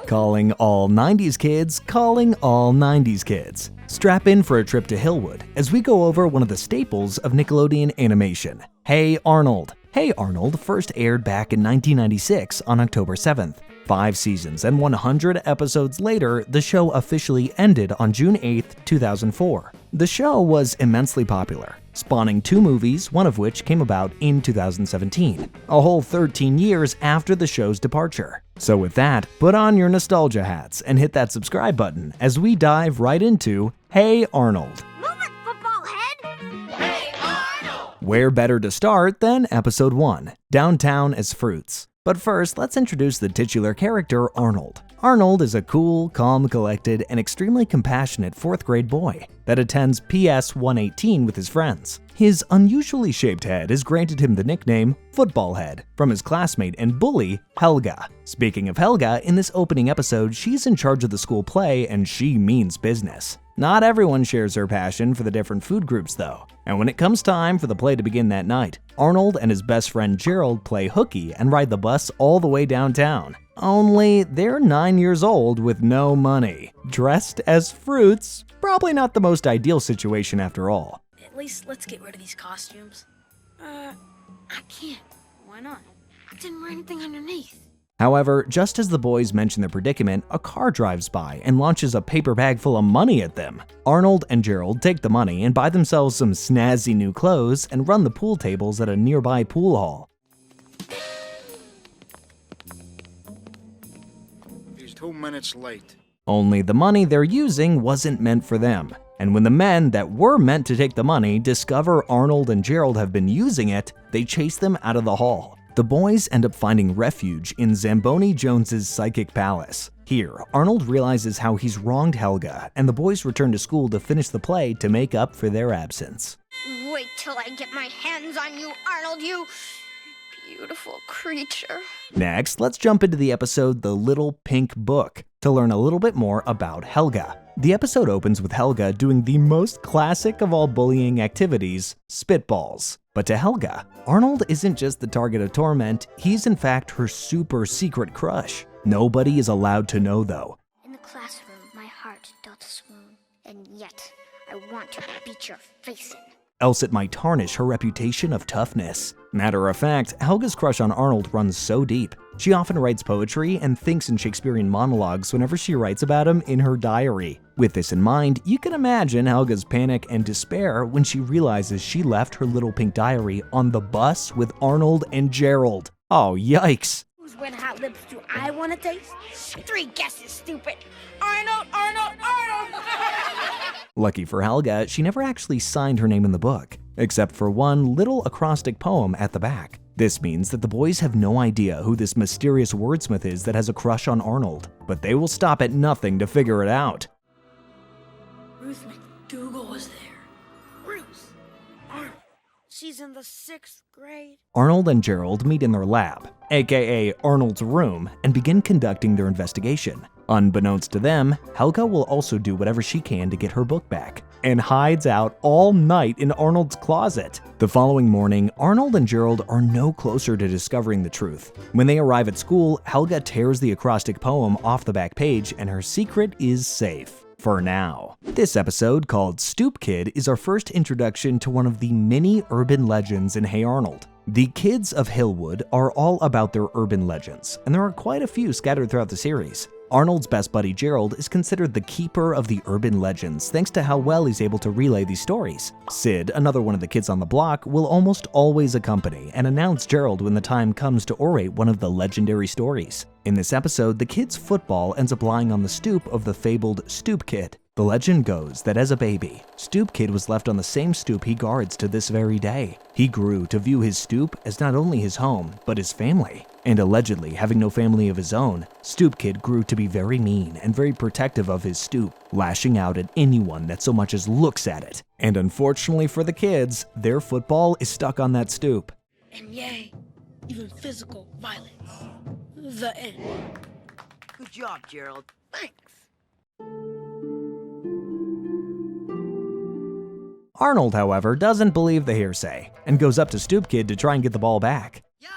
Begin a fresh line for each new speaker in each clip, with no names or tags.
Calling all 90s kids, calling all 90s kids. Strap in for a trip to Hillwood as we go over one of the staples of Nickelodeon animation, Hey Arnold. Hey Arnold first aired back in 1996 on October 7th. 5 seasons and 100 episodes later, the show officially ended on June 8, 2004. The show was immensely popular, spawning 2 movies, one of which came about in 2017, a whole 13 years after the show's departure. So with that, put on your nostalgia hats and hit that subscribe button as we dive right into Hey Arnold.
Move it, football head! Hey Arnold!
Where better to start than episode 1, Downtown as Fruits. But first, let's introduce the titular character, Arnold. Arnold is a cool, calm, collected, and extremely compassionate 4th grade boy that attends PS 118 with his friends. His unusually shaped head has granted him the nickname Football Head from his classmate and bully, Helga. Speaking of Helga, in this opening episode, she's in charge of the school play and she means business. Not everyone shares her passion for the different food groups though. And when it comes time for the play to begin that night, Arnold and his best friend Gerald play hooky and ride the bus all the way downtown. Only they're 9 years old with no money. Dressed as fruits, probably not the most ideal situation after all.
At least let's get rid of these costumes.
I can't. Why not? I didn't wear anything underneath.
However, just as the boys mention their predicament, a car drives by and launches a paper bag full of money at them. Arnold and Gerald take the money and buy themselves some snazzy new clothes and run the pool tables at a nearby pool hall.
He's 2 minutes late.
Only the money they're using wasn't meant for them. And when the men that were meant to take the money discover Arnold and Gerald have been using it, they chase them out of the hall. The boys end up finding refuge in Zamboni Jones's psychic palace. Here, Arnold realizes how he's wronged Helga, and the boys return to school to finish the play to make up for their absence.
Wait till I get my hands on you, Arnold, you beautiful creature.
Next, let's jump into the episode The Little Pink Book to learn a little bit more about Helga. The episode opens with Helga doing the most classic of all bullying activities, spitballs. But to Helga, Arnold isn't just the target of torment, he's in fact her super secret crush. Nobody is allowed to know though.
In the classroom, my heart doth swoon, and yet I want to beat your face in.
Else it might tarnish her reputation of toughness. Matter of fact, Helga's crush on Arnold runs so deep. She often writes poetry and thinks in Shakespearean monologues whenever she writes about him in her diary. With this in mind, you can imagine Helga's panic and despair when she realizes she left her little pink diary on the bus with Arnold and Gerald. Oh, yikes.
Whose wet hot lips do I want to taste? 3 guesses, stupid. Arnold, Arnold, Arnold!
Lucky for Helga, she never actually signed her name in the book, except for one little acrostic poem at the back. This means that the boys have no idea who this mysterious wordsmith is that has a crush on Arnold, but they will stop at nothing to figure it out.
Ruth McDougal was there.
Ruth! Arnold. She's in the 6th grade.
Arnold and Gerald meet in their lab, aka Arnold's room, and begin conducting their investigation. Unbeknownst to them, Helga will also do whatever she can to get her book back, and hides out all night in Arnold's closet. The following morning, Arnold and Gerald are no closer to discovering the truth. When they arrive at school, Helga tears the acrostic poem off the back page and her secret is safe. For now. This episode, called Stoop Kid, is our first introduction to one of the many urban legends in Hey Arnold. The kids of Hillwood are all about their urban legends, and there are quite a few scattered throughout the series. Arnold's best buddy Gerald is considered the keeper of the urban legends thanks to how well he's able to relay these stories. Sid, another one of the kids on the block, will almost always accompany and announce Gerald when the time comes to orate one of the legendary stories. In this episode, the kid's football ends up lying on the stoop of the fabled Stoop Kid. The legend goes that as a baby, Stoop Kid was left on the same stoop he guards to this very day. He grew to view his stoop as not only his home, but his family. And allegedly, having no family of his own, Stoop Kid grew to be very mean and very protective of his stoop, lashing out at anyone that so much as looks at it. And unfortunately for the kids, their football is stuck on that stoop.
And yay, even physical violence. The end.
Good job, Gerald.
Thanks.
Arnold, however, doesn't believe the hearsay and goes up to Stoop Kid to try and get the ball back.
Yo,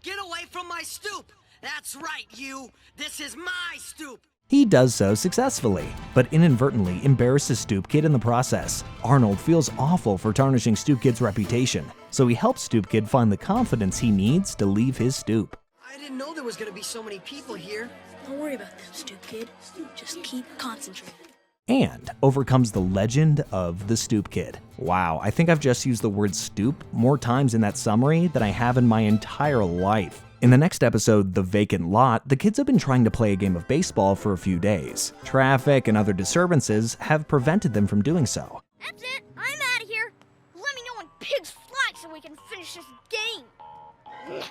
get away from my my stoop! That's right, you! This is my stoop!
He does so successfully, but inadvertently embarrasses Stoop Kid in the process. Arnold feels awful for tarnishing Stoop Kid's reputation, so he helps Stoop Kid find the confidence he needs to leave his stoop.
I didn't know there was gonna be so many people here.
Don't worry about them, Stoop Kid. Just keep concentrated.
And overcomes the legend of the Stoop Kid. Wow, I think I've just used the word stoop more times in that summary than I have in my entire life. In the next episode, The Vacant Lot, the kids have been trying to play a game of baseball for a few days. Traffic and other disturbances have prevented them from doing so.
That's it. I'm out of here. Let me know when pigs fly so we can finish this game.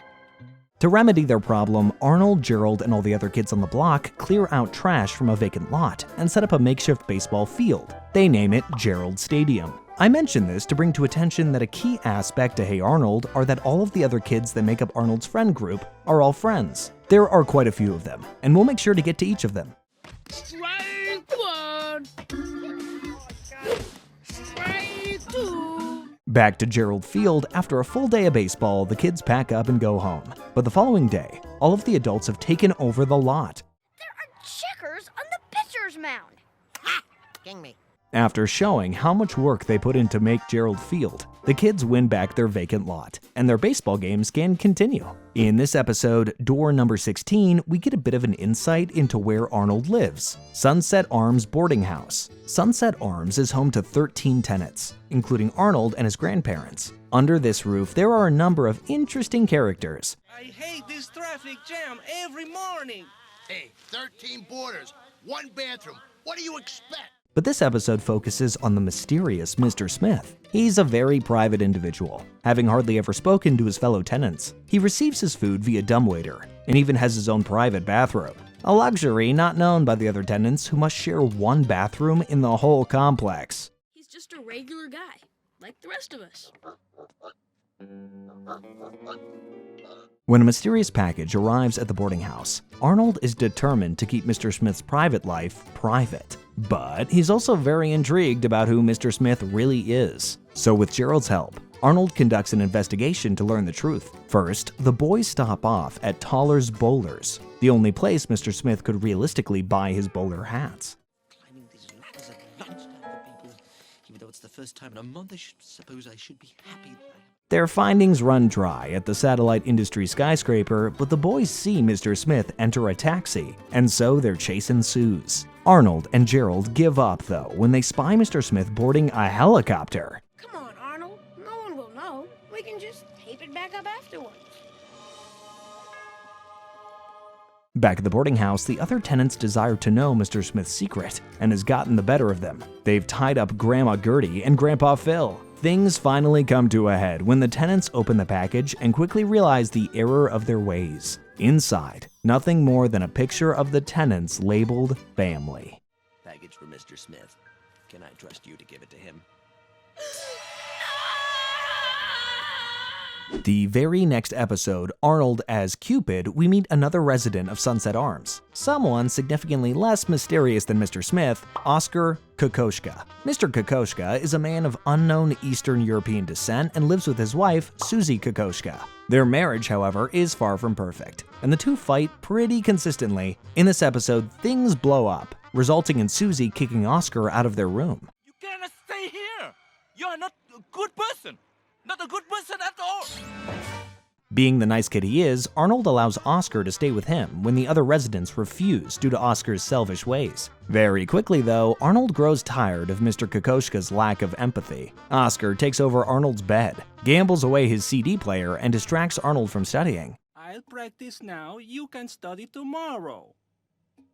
To remedy their problem, Arnold, Gerald, and all the other kids on the block clear out trash from a vacant lot and set up a makeshift baseball field. They name it Gerald Stadium. I mention this to bring to attention that a key aspect to Hey Arnold are that all of the other kids that make up Arnold's friend group are all friends. There are quite a few of them, and we'll make sure to get to each of them.
Strike one. Strike two.
Back to Gerald Field, after a full day of baseball, the kids pack up and go home. But the following day, all of the adults have taken over the lot.
There are checkers on the pitcher's mound.
Ha! King me.
After showing how much work they put in to make Gerald Field, the kids win back their vacant lot, and their baseball games can continue. In this episode, door number 16, we get a bit of an insight into where Arnold lives. Sunset Arms Boarding House. Sunset Arms is home to 13 tenants, including Arnold and his grandparents. Under this roof, there are a number of interesting characters.
I hate this traffic jam every morning.
Hey, 13 boarders, one bathroom. What do you expect?
But this episode focuses on the mysterious Mr. Smith. He's a very private individual, having hardly ever spoken to his fellow tenants. He receives his food via dumbwaiter, and even has his own private bathroom. A luxury not known by the other tenants who must share one bathroom in the whole complex.
He's just a regular guy, like the rest of us.
When a mysterious package arrives at the boarding house, Arnold is determined to keep Mr. Smith's private life private. But he's also very intrigued about who Mr. Smith really is. So with Gerald's help, Arnold conducts an investigation to learn the truth. First, the boys stop off at Toller's Bowlers, the only place Mr. Smith could realistically buy his bowler hats.
Climbing these ladders at lunchtime for people. Even though it's the first time in a month, I suppose I should be happy.
Their findings run dry at the satellite industry skyscraper, but the boys see Mr. Smith enter a taxi, and so their chase ensues. Arnold and Gerald give up, though, when they spy Mr. Smith boarding a helicopter.
Come on, Arnold. No one will know. We can just tape it back up afterwards.
Back at the boarding house, the other tenants desire to know Mr. Smith's secret, and has gotten the better of them. They've tied up Grandma Gertie and Grandpa Phil. Things finally come to a head when the tenants open the package and quickly realize the error of their ways. Inside, nothing more than a picture of the tenants labeled family.
Package for Mr. Smith. Can I trust you to give it to him?
The very next episode, Arnold as Cupid, we meet another resident of Sunset Arms. Someone significantly less mysterious than Mr. Smith, Oscar Kokoschka. Mr. Kokoschka is a man of unknown Eastern European descent and lives with his wife, Susie Kokoschka. Their marriage, however, is far from perfect, and the two fight pretty consistently. In this episode, things blow up, resulting in Susie kicking Oscar out of their room.
You cannot stay here! You are not a good person! Not a good person at all!
Being the nice kid he is, Arnold allows Oscar to stay with him when the other residents refuse due to Oscar's selfish ways. Very quickly, though, Arnold grows tired of Mr. Kokoschka's lack of empathy. Oscar takes over Arnold's bed, gambles away his CD player, and distracts Arnold from studying.
I'll practice now. You can study tomorrow.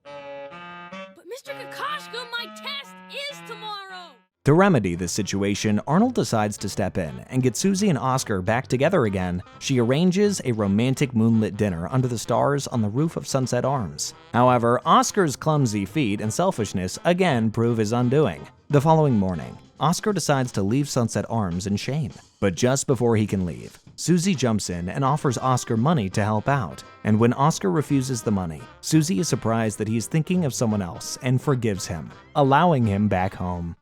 But Mr. Kokoschka, my test is tomorrow!
To remedy this situation, Arnold decides to step in and get Susie and Oscar back together again. She arranges a romantic moonlit dinner under the stars on the roof of Sunset Arms. However, Oscar's clumsy feet and selfishness again prove his undoing. The following morning, Oscar decides to leave Sunset Arms in shame. But just before he can leave, Susie jumps in and offers Oscar money to help out. And when Oscar refuses the money, Susie is surprised that he is thinking of someone else and forgives him, allowing him back home.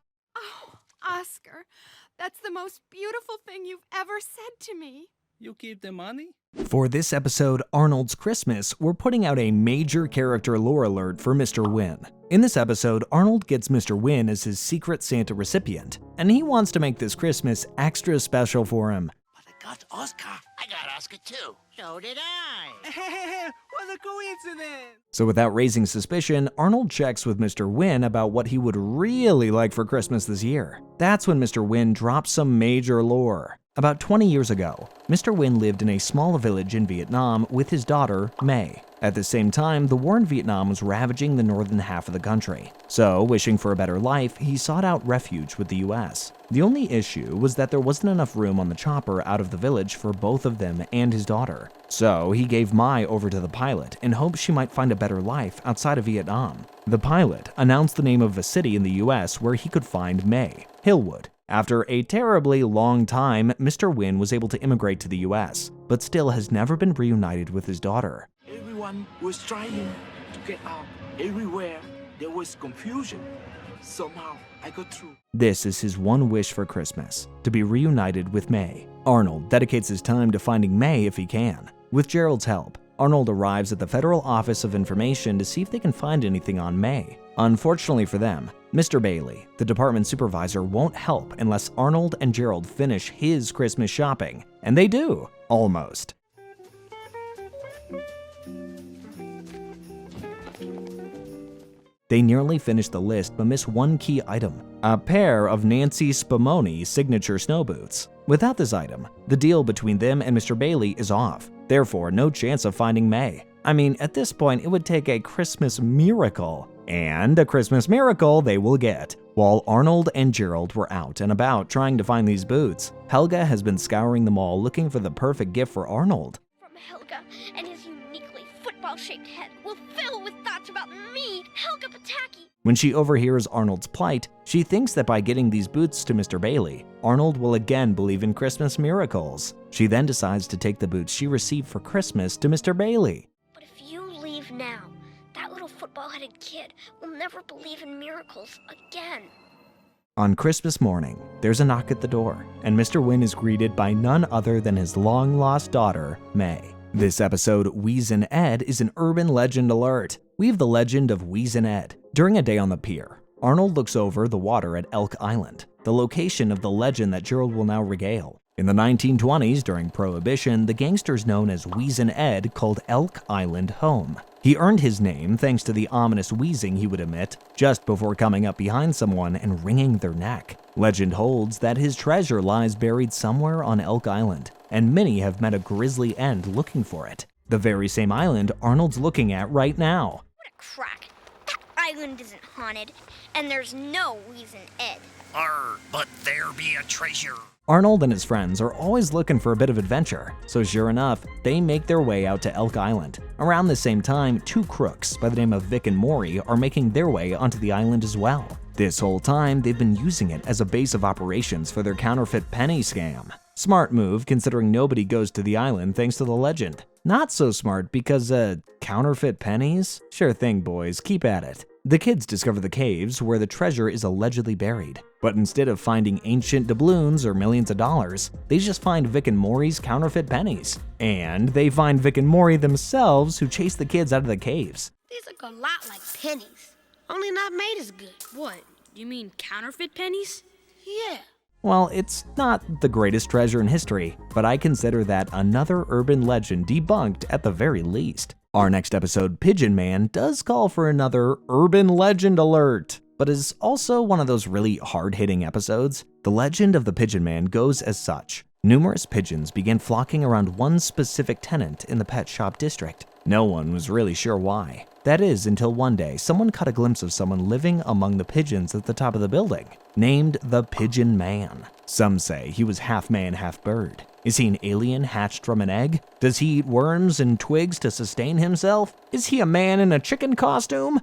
Oscar, that's the most beautiful thing you've ever said to me.
You keep the money?
For this episode, Arnold's Christmas, we're putting out a major character lore alert for Mr. Wynn. In this episode, Arnold gets Mr. Wynn as his secret Santa recipient, and he wants to make this Christmas extra special for him.
But I got Oscar. I got Oscar too. So did I.
What a coincidence!
So without raising suspicion, Arnold checks with Mr. Wynn about what he would really like for Christmas this year. That's when Mr. Wynn drops some major lore. About 20 years ago, Mr. Wynn lived in a small village in Vietnam with his daughter, May. At the same time, the war in Vietnam was ravaging the northern half of the country. So, wishing for a better life, he sought out refuge with the US. The only issue was that there wasn't enough room on the chopper out of the village for both of them and his daughter. So, he gave Mai over to the pilot in hopes she might find a better life outside of Vietnam. The pilot announced the name of a city in the US where he could find May, Hillwood. After a terribly long time, Mr. Wynn was able to immigrate to the US, but still has never been reunited with his daughter.
Everyone was trying to get out. Everywhere there was confusion. Somehow I got through.
This is his one wish for Christmas, to be reunited with May. Arnold dedicates his time to finding May if he can. With Gerald's help, Arnold arrives at the Federal Office of Information to see if they can find anything on May. Unfortunately for them, Mr. Bailey, the department supervisor, won't help unless Arnold and Gerald finish his Christmas shopping. And they do, almost. They nearly finish the list but miss one key item, a pair of Nancy Spumoni signature snow boots. Without this item, the deal between them and Mr. Bailey is off, therefore no chance of finding May. I mean, at this point it would take a Christmas miracle, and a Christmas miracle they will get. While Arnold and Gerald were out and about trying to find these boots, Helga has been scouring the mall looking for the perfect gift for Arnold.
From Helga, and his uniquely football-shaped head will fill with thoughts about me, Helga Pataki.
When she overhears Arnold's plight, she thinks that by getting these boots to Mr. Bailey, Arnold will again believe in Christmas miracles. She then decides to take the boots she received for Christmas to Mr. Bailey.
But if you leave now, that little football-headed kid will never believe in miracles again.
On Christmas morning, there's a knock at the door, and Mr. Wynn is greeted by none other than his long-lost daughter, May. This episode, Wheezin' Ed, is an urban legend alert. We have the legend of Wheezin' Ed. During a day on the pier, Arnold looks over the water at Elk Island, the location of the legend that Gerald will now regale. In the 1920s, during Prohibition, the gangsters known as Wheezin' Ed called Elk Island home. He earned his name thanks to the ominous wheezing he would emit just before coming up behind someone and wringing their neck. Legend holds that his treasure lies buried somewhere on Elk Island, and many have met a grisly end looking for it. The very same island Arnold's looking at right now.
What a crack. That island isn't haunted, and there's no Wheezin' Ed.
But there be a treasure.
Arnold and his friends are always looking for a bit of adventure, so sure enough, they make their way out to Elk Island. Around the same time, two crooks by the name of Vic and Maury are making their way onto the island as well. This whole time, they've been using it as a base of operations for their counterfeit penny scam. Smart move considering nobody goes to the island thanks to the legend. Not so smart because, counterfeit pennies? Sure thing, boys, keep at it. The kids discover the caves where the treasure is allegedly buried, but instead of finding ancient doubloons or millions of dollars, they just find Vic and Maury's counterfeit pennies. And they find Vic and Maury themselves, who chase the kids out of the caves.
These look a lot like pennies, only not made as good.
What? You mean counterfeit pennies?
Yeah.
Well, it's not the greatest treasure in history, but I consider that another urban legend debunked at the very least. Our next episode, Pigeon Man, does call for another urban legend alert, but is also one of those really hard-hitting episodes. The legend of the Pigeon Man goes as such. Numerous pigeons began flocking around one specific tenant in the pet shop district. No one was really sure why. That is, until one day, someone caught a glimpse of someone living among the pigeons at the top of the building, named the Pigeon Man. Some say he was half man, half bird. Is he an alien hatched from an egg? Does he eat worms and twigs to sustain himself? Is he a man in a chicken costume?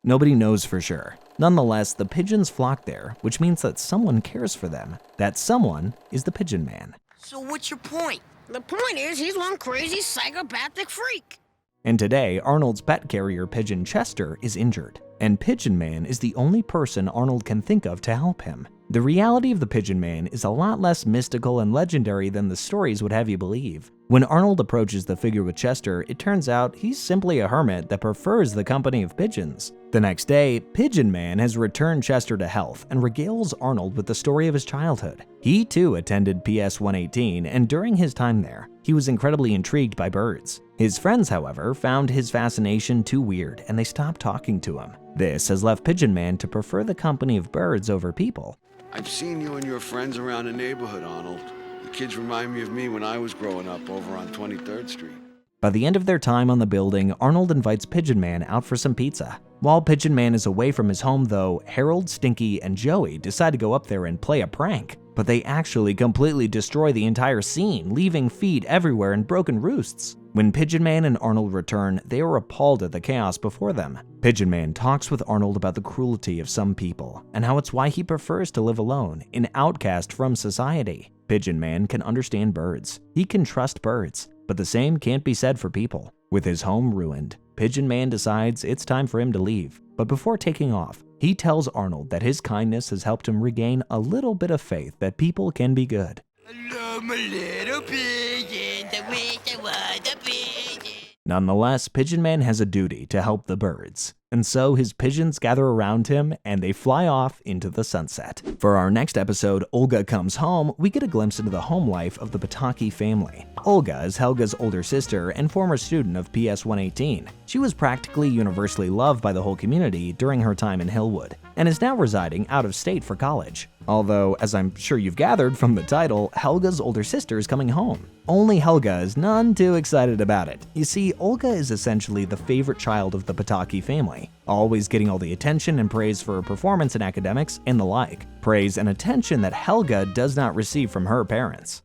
Nobody knows for sure. Nonetheless, the pigeons flock there, which means that someone cares for them. That someone is the Pigeon Man.
So what's your point?
The point is, he's one crazy psychopathic freak.
And today, Arnold's pet carrier pigeon Chester is injured, and Pigeon Man is the only person Arnold can think of to help him. The reality of the Pigeon Man is a lot less mystical and legendary than the stories would have you believe. When Arnold approaches the figure with Chester, it turns out he's simply a hermit that prefers the company of pigeons. The next day, Pigeon Man has returned Chester to health and regales Arnold with the story of his childhood. He too attended PS 118, and during his time there, he was incredibly intrigued by birds. His friends, however, found his fascination too weird and they stopped talking to him. This has left Pigeon Man to prefer the company of birds over people.
I've seen you and your friends around the neighborhood, Arnold. The kids remind me of me when I was growing up over on 23rd Street.
By the end of their time on the building, Arnold invites Pigeon Man out for some pizza. While Pigeon Man is away from his home though, Harold, Stinky, and Joey decide to go up there and play a prank. But they actually completely destroy the entire scene, leaving feet everywhere and broken roosts. When Pigeon Man and Arnold return, they are appalled at the chaos before them. Pigeon Man talks with Arnold about the cruelty of some people, and how it's why he prefers to live alone, an outcast from society. Pigeon Man can understand birds. He can trust birds, but the same can't be said for people. With his home ruined, Pigeon Man decides it's time for him to leave. But before taking off, he tells Arnold that his kindness has helped him regain a little bit of faith that people can be good.
Hello, my little pigeons. I wish I was a pigeon.
Nonetheless, Pigeon Man has a duty to help the birds, and so his pigeons gather around him and they fly off into the sunset. For our next episode, Olga Comes Home, we get a glimpse into the home life of the Pataki family. Olga is Helga's older sister and former student of PS 118. She was practically universally loved by the whole community during her time in Hillwood, and is now residing out of state for college. Although, as I'm sure you've gathered from the title, Helga's older sister is coming home. Only Helga is none too excited about it. You see, Olga is essentially the favorite child of the Pataki family, always getting all the attention and praise for her performance in academics and the like. Praise and attention that Helga does not receive from her parents.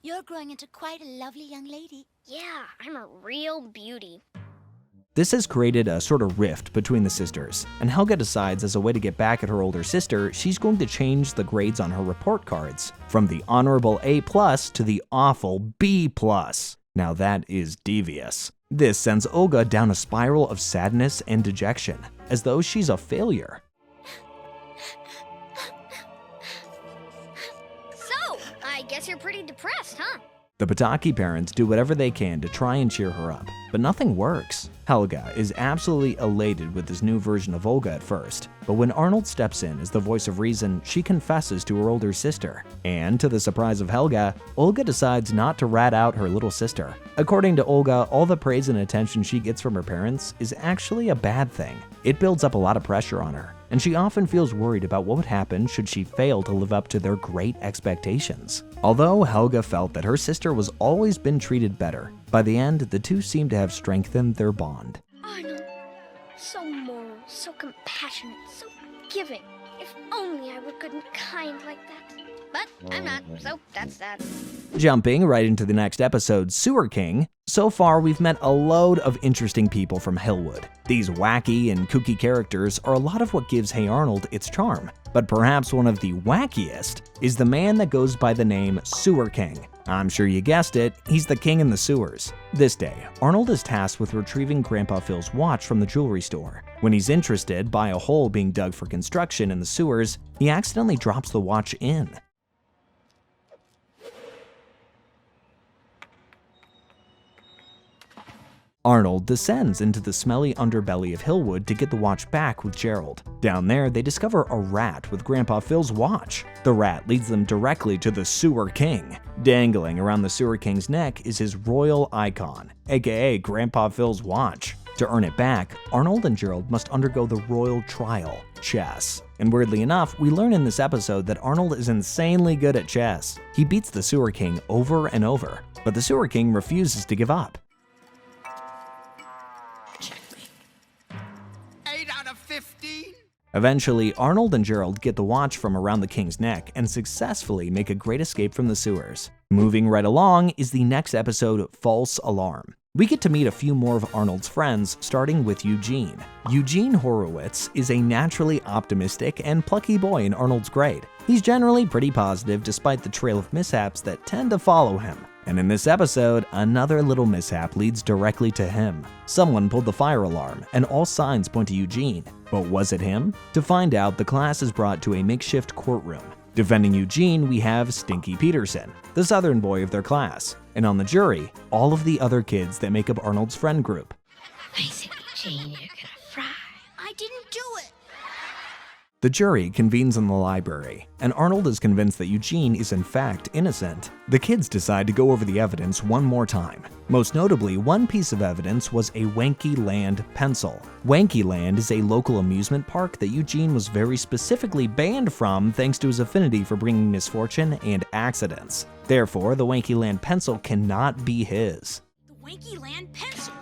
You're growing into quite a lovely young lady. Yeah, I'm a real beauty.
This has created a sort of rift between the sisters, and Helga decides as a way to get back at her older sister, she's going to change the grades on her report cards from the honorable A+ to the awful B+. Now that is devious. This sends Olga down a spiral of sadness and dejection, as though she's a failure.
So, I guess you're pretty depressed, huh?
The Pataki parents do whatever they can to try and cheer her up, but nothing works. Helga is absolutely elated with this new version of Olga at first, but when Arnold steps in as the voice of reason, she confesses to her older sister. And to the surprise of Helga, Olga decides not to rat out her little sister. According to Olga, all the praise and attention she gets from her parents is actually a bad thing. It builds up a lot of pressure on her, and she often feels worried about what would happen should she fail to live up to their great expectations. Although Helga felt that her sister was always been treated better, by the end, the two seem to have strengthened their bond.
Arnold, so moral, so compassionate, so giving. If only I were good and kind like that. But I'm not, so that's that.
Jumping right into the next episode, Sewer King. So far, we've met a load of interesting people from Hillwood. These wacky and kooky characters are a lot of what gives Hey Arnold its charm. But perhaps one of the wackiest is the man that goes by the name Sewer King. I'm sure you guessed it, he's the king in the sewers. This day, Arnold is tasked with retrieving Grandpa Phil's watch from the jewelry store. When he's interested by a hole being dug for construction in the sewers, he accidentally drops the watch in. Arnold descends into the smelly underbelly of Hillwood to get the watch back with Gerald. Down there, they discover a rat with Grandpa Phil's watch. The rat leads them directly to the Sewer King. Dangling around the Sewer King's neck is his royal icon, aka Grandpa Phil's watch. To earn it back, Arnold and Gerald must undergo the royal trial, chess. And weirdly enough, we learn in this episode that Arnold is insanely good at chess. He beats the Sewer King over and over, but the Sewer King refuses to give up.
8 out of 15?
Eventually, Arnold and Gerald get the watch from around the king's neck and successfully make a great escape from the sewers. Moving right along is the next episode, False Alarm. We get to meet a few more of Arnold's friends, starting with Eugene. Eugene Horowitz is a naturally optimistic and plucky boy in Arnold's grade. He's generally pretty positive despite the trail of mishaps that tend to follow him. And in this episode, another little mishap leads directly to him. Someone pulled the fire alarm, and all signs point to Eugene. But was it him? To find out, the class is brought to a makeshift courtroom. Defending Eugene, we have Stinky Peterson, the southern boy of their class. And on the jury, all of the other kids that make up Arnold's friend group.
I said, Eugene, you're gonna fry. I didn't do it.
The jury convenes in the library, and Arnold is convinced that Eugene is in fact innocent. The kids decide to go over the evidence one more time. Most notably, one piece of evidence was a Wanky Land pencil. Wanky Land is a local amusement park that Eugene was very specifically banned from thanks to his affinity for bringing misfortune and accidents. Therefore, the Wanky Land pencil cannot be his.
The Wanky Land pencil.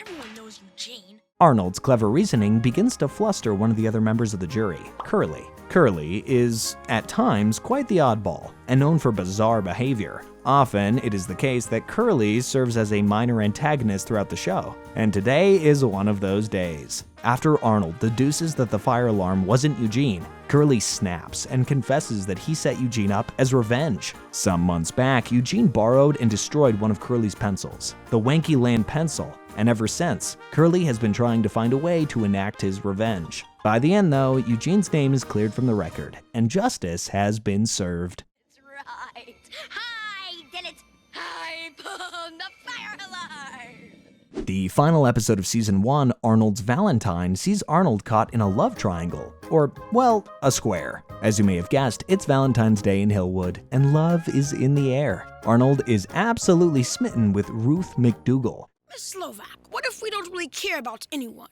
Everyone knows Eugene.
Arnold's clever reasoning begins to fluster one of the other members of the jury, Curly. Curly is, at times, quite the oddball, and known for bizarre behavior. Often, it is the case that Curly serves as a minor antagonist throughout the show, and today is one of those days. After Arnold deduces that the fire alarm wasn't Eugene, Curly snaps and confesses that he set Eugene up as revenge. Some months back, Eugene borrowed and destroyed one of Curly's pencils, the Wanky Land pencil, and ever since, Curly has been trying to find a way to enact his revenge. By the end, though, Eugene's name is cleared from the record, and justice has been served.
That's right. I did it. I pulled the fire alarm.
The final episode of Season 1, Arnold's Valentine, sees Arnold caught in a love triangle, or, well, a square. As you may have guessed, it's Valentine's Day in Hillwood, and love is in the air. Arnold is absolutely smitten with Ruth McDougal.
Miss Slovak, what if we don't really care about anyone?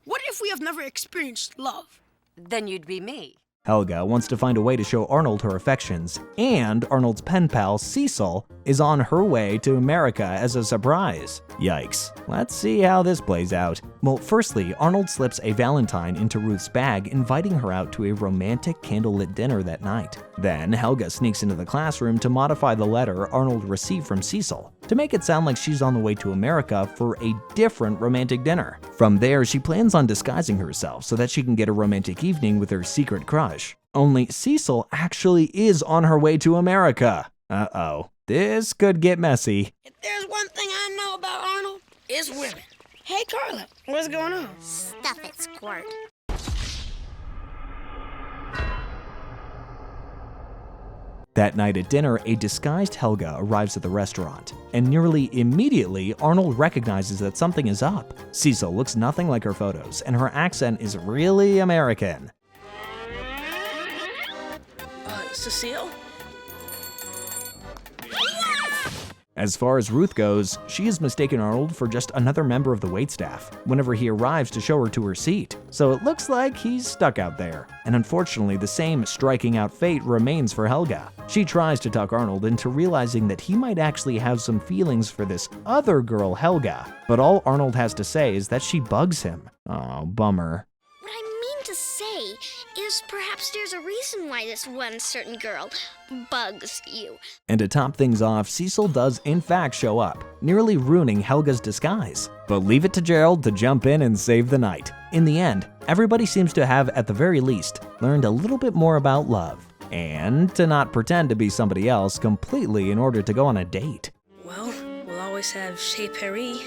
What if we have never experienced love?
Then you'd be me.
Helga wants to find a way to show Arnold her affections, and Arnold's pen pal, Cecil, is on her way to America as a surprise. Yikes. Let's see how this plays out. Well, firstly, Arnold slips a Valentine into Ruth's bag, inviting her out to a romantic candlelit dinner that night. Then, Helga sneaks into the classroom to modify the letter Arnold received from Cecil, to make it sound like she's on the way to America for a different romantic dinner. From there, she plans on disguising herself so that she can get a romantic evening with her secret crush. Only Cecil actually is on her way to America. Uh-oh. This could get messy.
If there's one thing I know about Arnold, it's women. Hey, Carla, what's going on?
Stuff it, Squirt.
That night at dinner, a disguised Helga arrives at the restaurant, and nearly immediately, Arnold recognizes that something is up. Cecil looks nothing like her photos, and her accent is really American.
Cecile?
As far as Ruth goes, she has mistaken Arnold for just another member of the waitstaff whenever he arrives to show her to her seat. So it looks like he's stuck out there. And unfortunately, the same striking out fate remains for Helga. She tries to talk Arnold into realizing that he might actually have some feelings for this other girl, Helga. But all Arnold has to say is that she bugs him. Oh, bummer.
What I mean to say is perhaps there's a reason why this one certain girl bugs you.
And to top things off, Cecil does in fact show up, nearly ruining Helga's disguise. But leave it to Gerald to jump in and save the night. In the end, everybody seems to have, at the very least, learned a little bit more about love. And to not pretend to be somebody else completely in order to go on a date.
Well, we'll always have Chez Paris.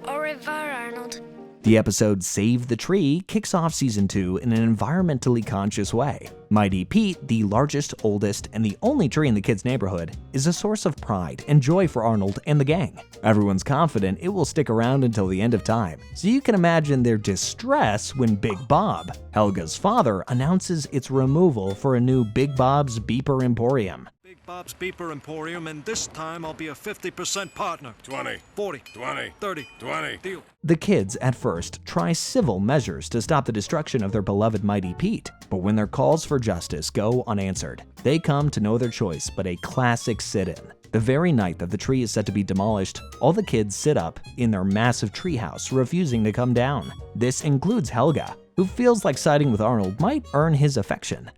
Au revoir, Arnold.
The episode Save the Tree kicks off Season 2 in an environmentally conscious way. Mighty Pete, the largest, oldest, and the only tree in the kids' neighborhood, is a source of pride and joy for Arnold and the gang. Everyone's confident it will stick around until the end of time, so you can imagine their distress when Big Bob, Helga's father, announces its removal for a new Big Bob's Beeper Emporium.
Big Bob's Beeper Emporium, and this time I'll be a 50% partner. 20. 40. 20. 30. 20. Deal.
The kids, at first, try civil measures to stop the destruction of their beloved Mighty Pete, but when their calls for justice go unanswered, they come to no other choice but a classic sit-in. The very night that the tree is set to be demolished, all the kids sit up in their massive treehouse, refusing to come down. This includes Helga, who feels like siding with Arnold might earn his affection.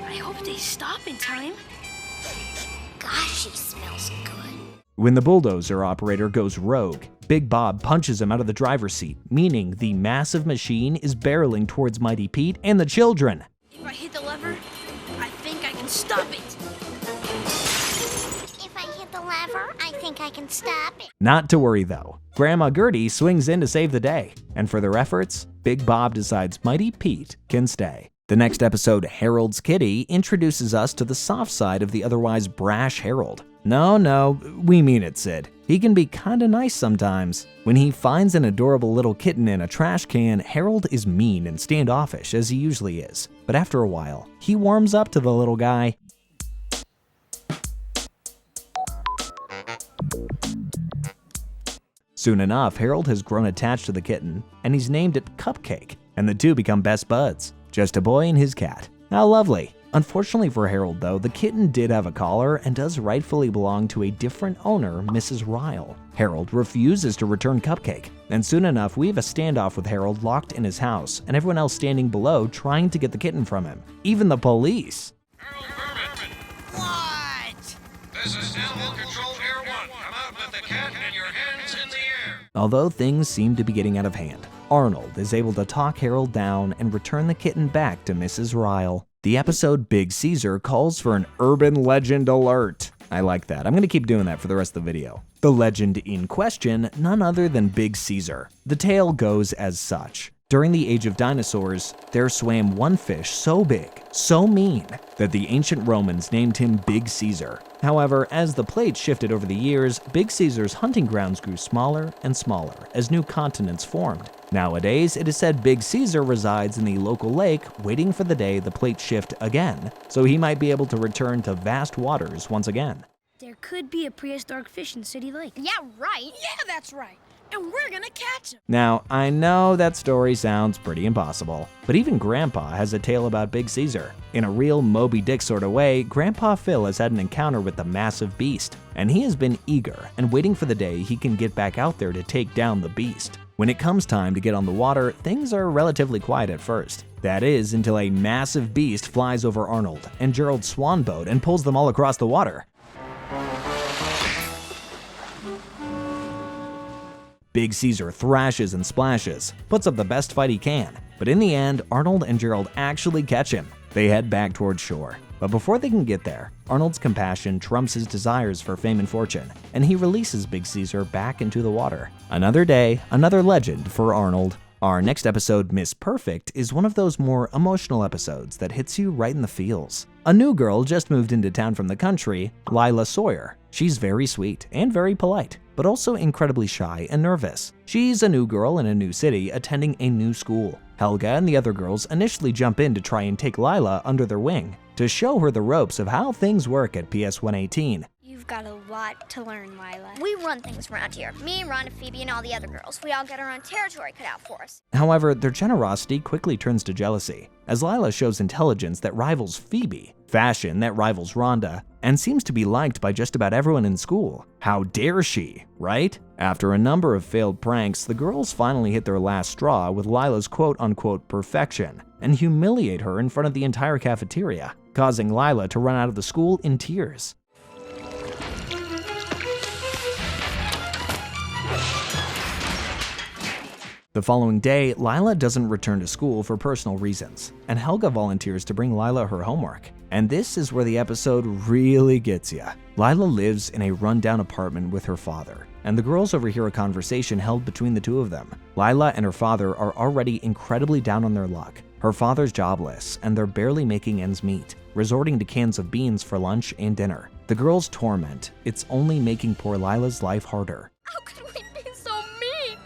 I hope they stop in time. Gosh, she smells good.
When the bulldozer operator goes rogue, Big Bob punches him out of the driver's seat, meaning the massive machine is barreling towards Mighty Pete and the children.
If I hit the lever, I think I can
stop it.
If I hit the lever, I think I can stop it.
Not to worry though. Grandma Gertie swings in to save the day, and for their efforts, Big Bob decides Mighty Pete can stay. The next episode, Harold's Kitty, introduces us to the soft side of the otherwise brash Harold. No, we mean it, Sid. He can be kinda nice sometimes. When he finds an adorable little kitten in a trash can, Harold is mean and standoffish as he usually is. But after a while, he warms up to the little guy. Soon enough, Harold has grown attached to the kitten, and he's named it Cupcake, and the two become best buds. Just a boy and his cat. How lovely. Unfortunately for Harold though, the kitten did have a collar and does rightfully belong to a different owner, Mrs. Ryle. Harold refuses to return Cupcake, and soon enough we have a standoff with Harold locked in his house and everyone else standing below trying to get the kitten from him. Even the police.
What?
This is Animal Control Air 1. Come out with the cat and your hands in the air.
Although things seem to be getting out of hand, Arnold is able to talk Harold down and return the kitten back to Mrs. Ryle. The episode Big Caesar calls for an urban legend alert. I like that. I'm going to keep doing that for the rest of the video. The legend in question, none other than Big Caesar. The tale goes as such. During the age of dinosaurs, there swam one fish so big, so mean, that the ancient Romans named him Big Caesar. However, as the plates shifted over the years, Big Caesar's hunting grounds grew smaller and smaller as new continents formed. Nowadays, it is said Big Caesar resides in the local lake, waiting for the day the plates shift again, so he might be able to return to vast waters once again.
There could be a prehistoric fish in City Lake.
Yeah, right.
Yeah, that's right. And we're gonna catch him.
Now, I know that story sounds pretty impossible, but even Grandpa has a tale about Big Caesar. In a real Moby Dick sort of way, Grandpa Phil has had an encounter with the massive beast, and he has been eager and waiting for the day he can get back out there to take down the beast. When it comes time to get on the water, things are relatively quiet at first. That is, until a massive beast flies over Arnold and Gerald's swan boat and pulls them all across the water. Big Caesar thrashes and splashes, puts up the best fight he can, but in the end, Arnold and Gerald actually catch him. They head back towards shore. But before they can get there, Arnold's compassion trumps his desires for fame and fortune, and he releases Big Caesar back into the water. Another day, another legend for Arnold. Our next episode, Miss Perfect, is one of those more emotional episodes that hits you right in the feels. A new girl just moved into town from the country, Lyla Sawyer. She's very sweet and very polite, but also incredibly shy and nervous. She's a new girl in a new city attending a new school. Helga and the other girls initially jump in to try and take Lyla under their wing to show her the ropes of how things work at PS 118.
You've got a lot to learn, Lyla. We run things around here. Me, Rhonda, Phoebe, and all the other girls. We all get our own territory cut out for us.
However, their generosity quickly turns to jealousy, as Lyla shows intelligence that rivals Phoebe, fashion that rivals Rhonda, and seems to be liked by just about everyone in school. How dare she, right? After a number of failed pranks, the girls finally hit their last straw with Lyla's quote-unquote perfection and humiliate her in front of the entire cafeteria, causing Lyla to run out of the school in tears. The following day, Lyla doesn't return to school for personal reasons, and Helga volunteers to bring Lyla her homework. And this is where the episode really gets ya. Lyla lives in a rundown apartment with her father, and the girls overhear a conversation held between the two of them. Lyla and her father are already incredibly down on their luck. Her father's jobless, and they're barely making ends meet, resorting to cans of beans for lunch and dinner. The girls' torment, it's only making poor Lyla's life harder.
How could we be so mean?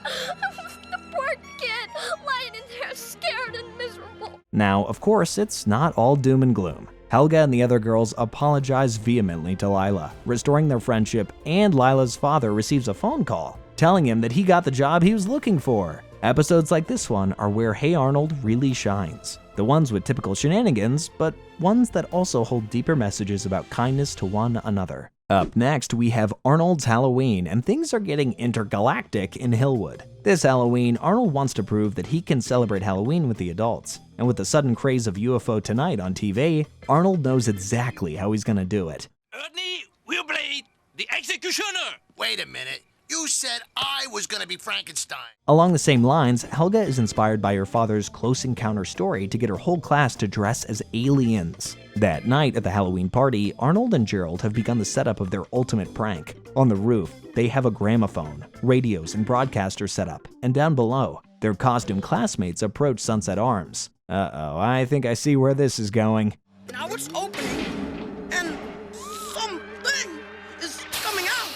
The poor kid lying in there scared and miserable.
Now, of course, it's not all doom and gloom. Helga and the other girls apologize vehemently to Lyla, restoring their friendship, and Lyla's father receives a phone call telling him that he got the job he was looking for. Episodes like this one are where Hey Arnold really shines. The ones with typical shenanigans, but ones that also hold deeper messages about kindness to one another. Up next, we have Arnold's Halloween, and things are getting intergalactic in Hillwood. This Halloween, Arnold wants to prove that he can celebrate Halloween with the adults. And with the sudden craze of UFO Tonight on TV, Arnold knows exactly how he's gonna do it.
Ernie will play the executioner.
Wait a minute. You said I was gonna be Frankenstein.
Along the same lines, Helga is inspired by her father's Close Encounter story to get her whole class to dress as aliens. That night at the Halloween party, Arnold and Gerald have begun the setup of their ultimate prank. On the roof, they have a gramophone, radios, and broadcasters set up, and down below, their costume classmates approach Sunset Arms. Uh-oh, I think I see where this is going.
Now it's opening, and something is coming out.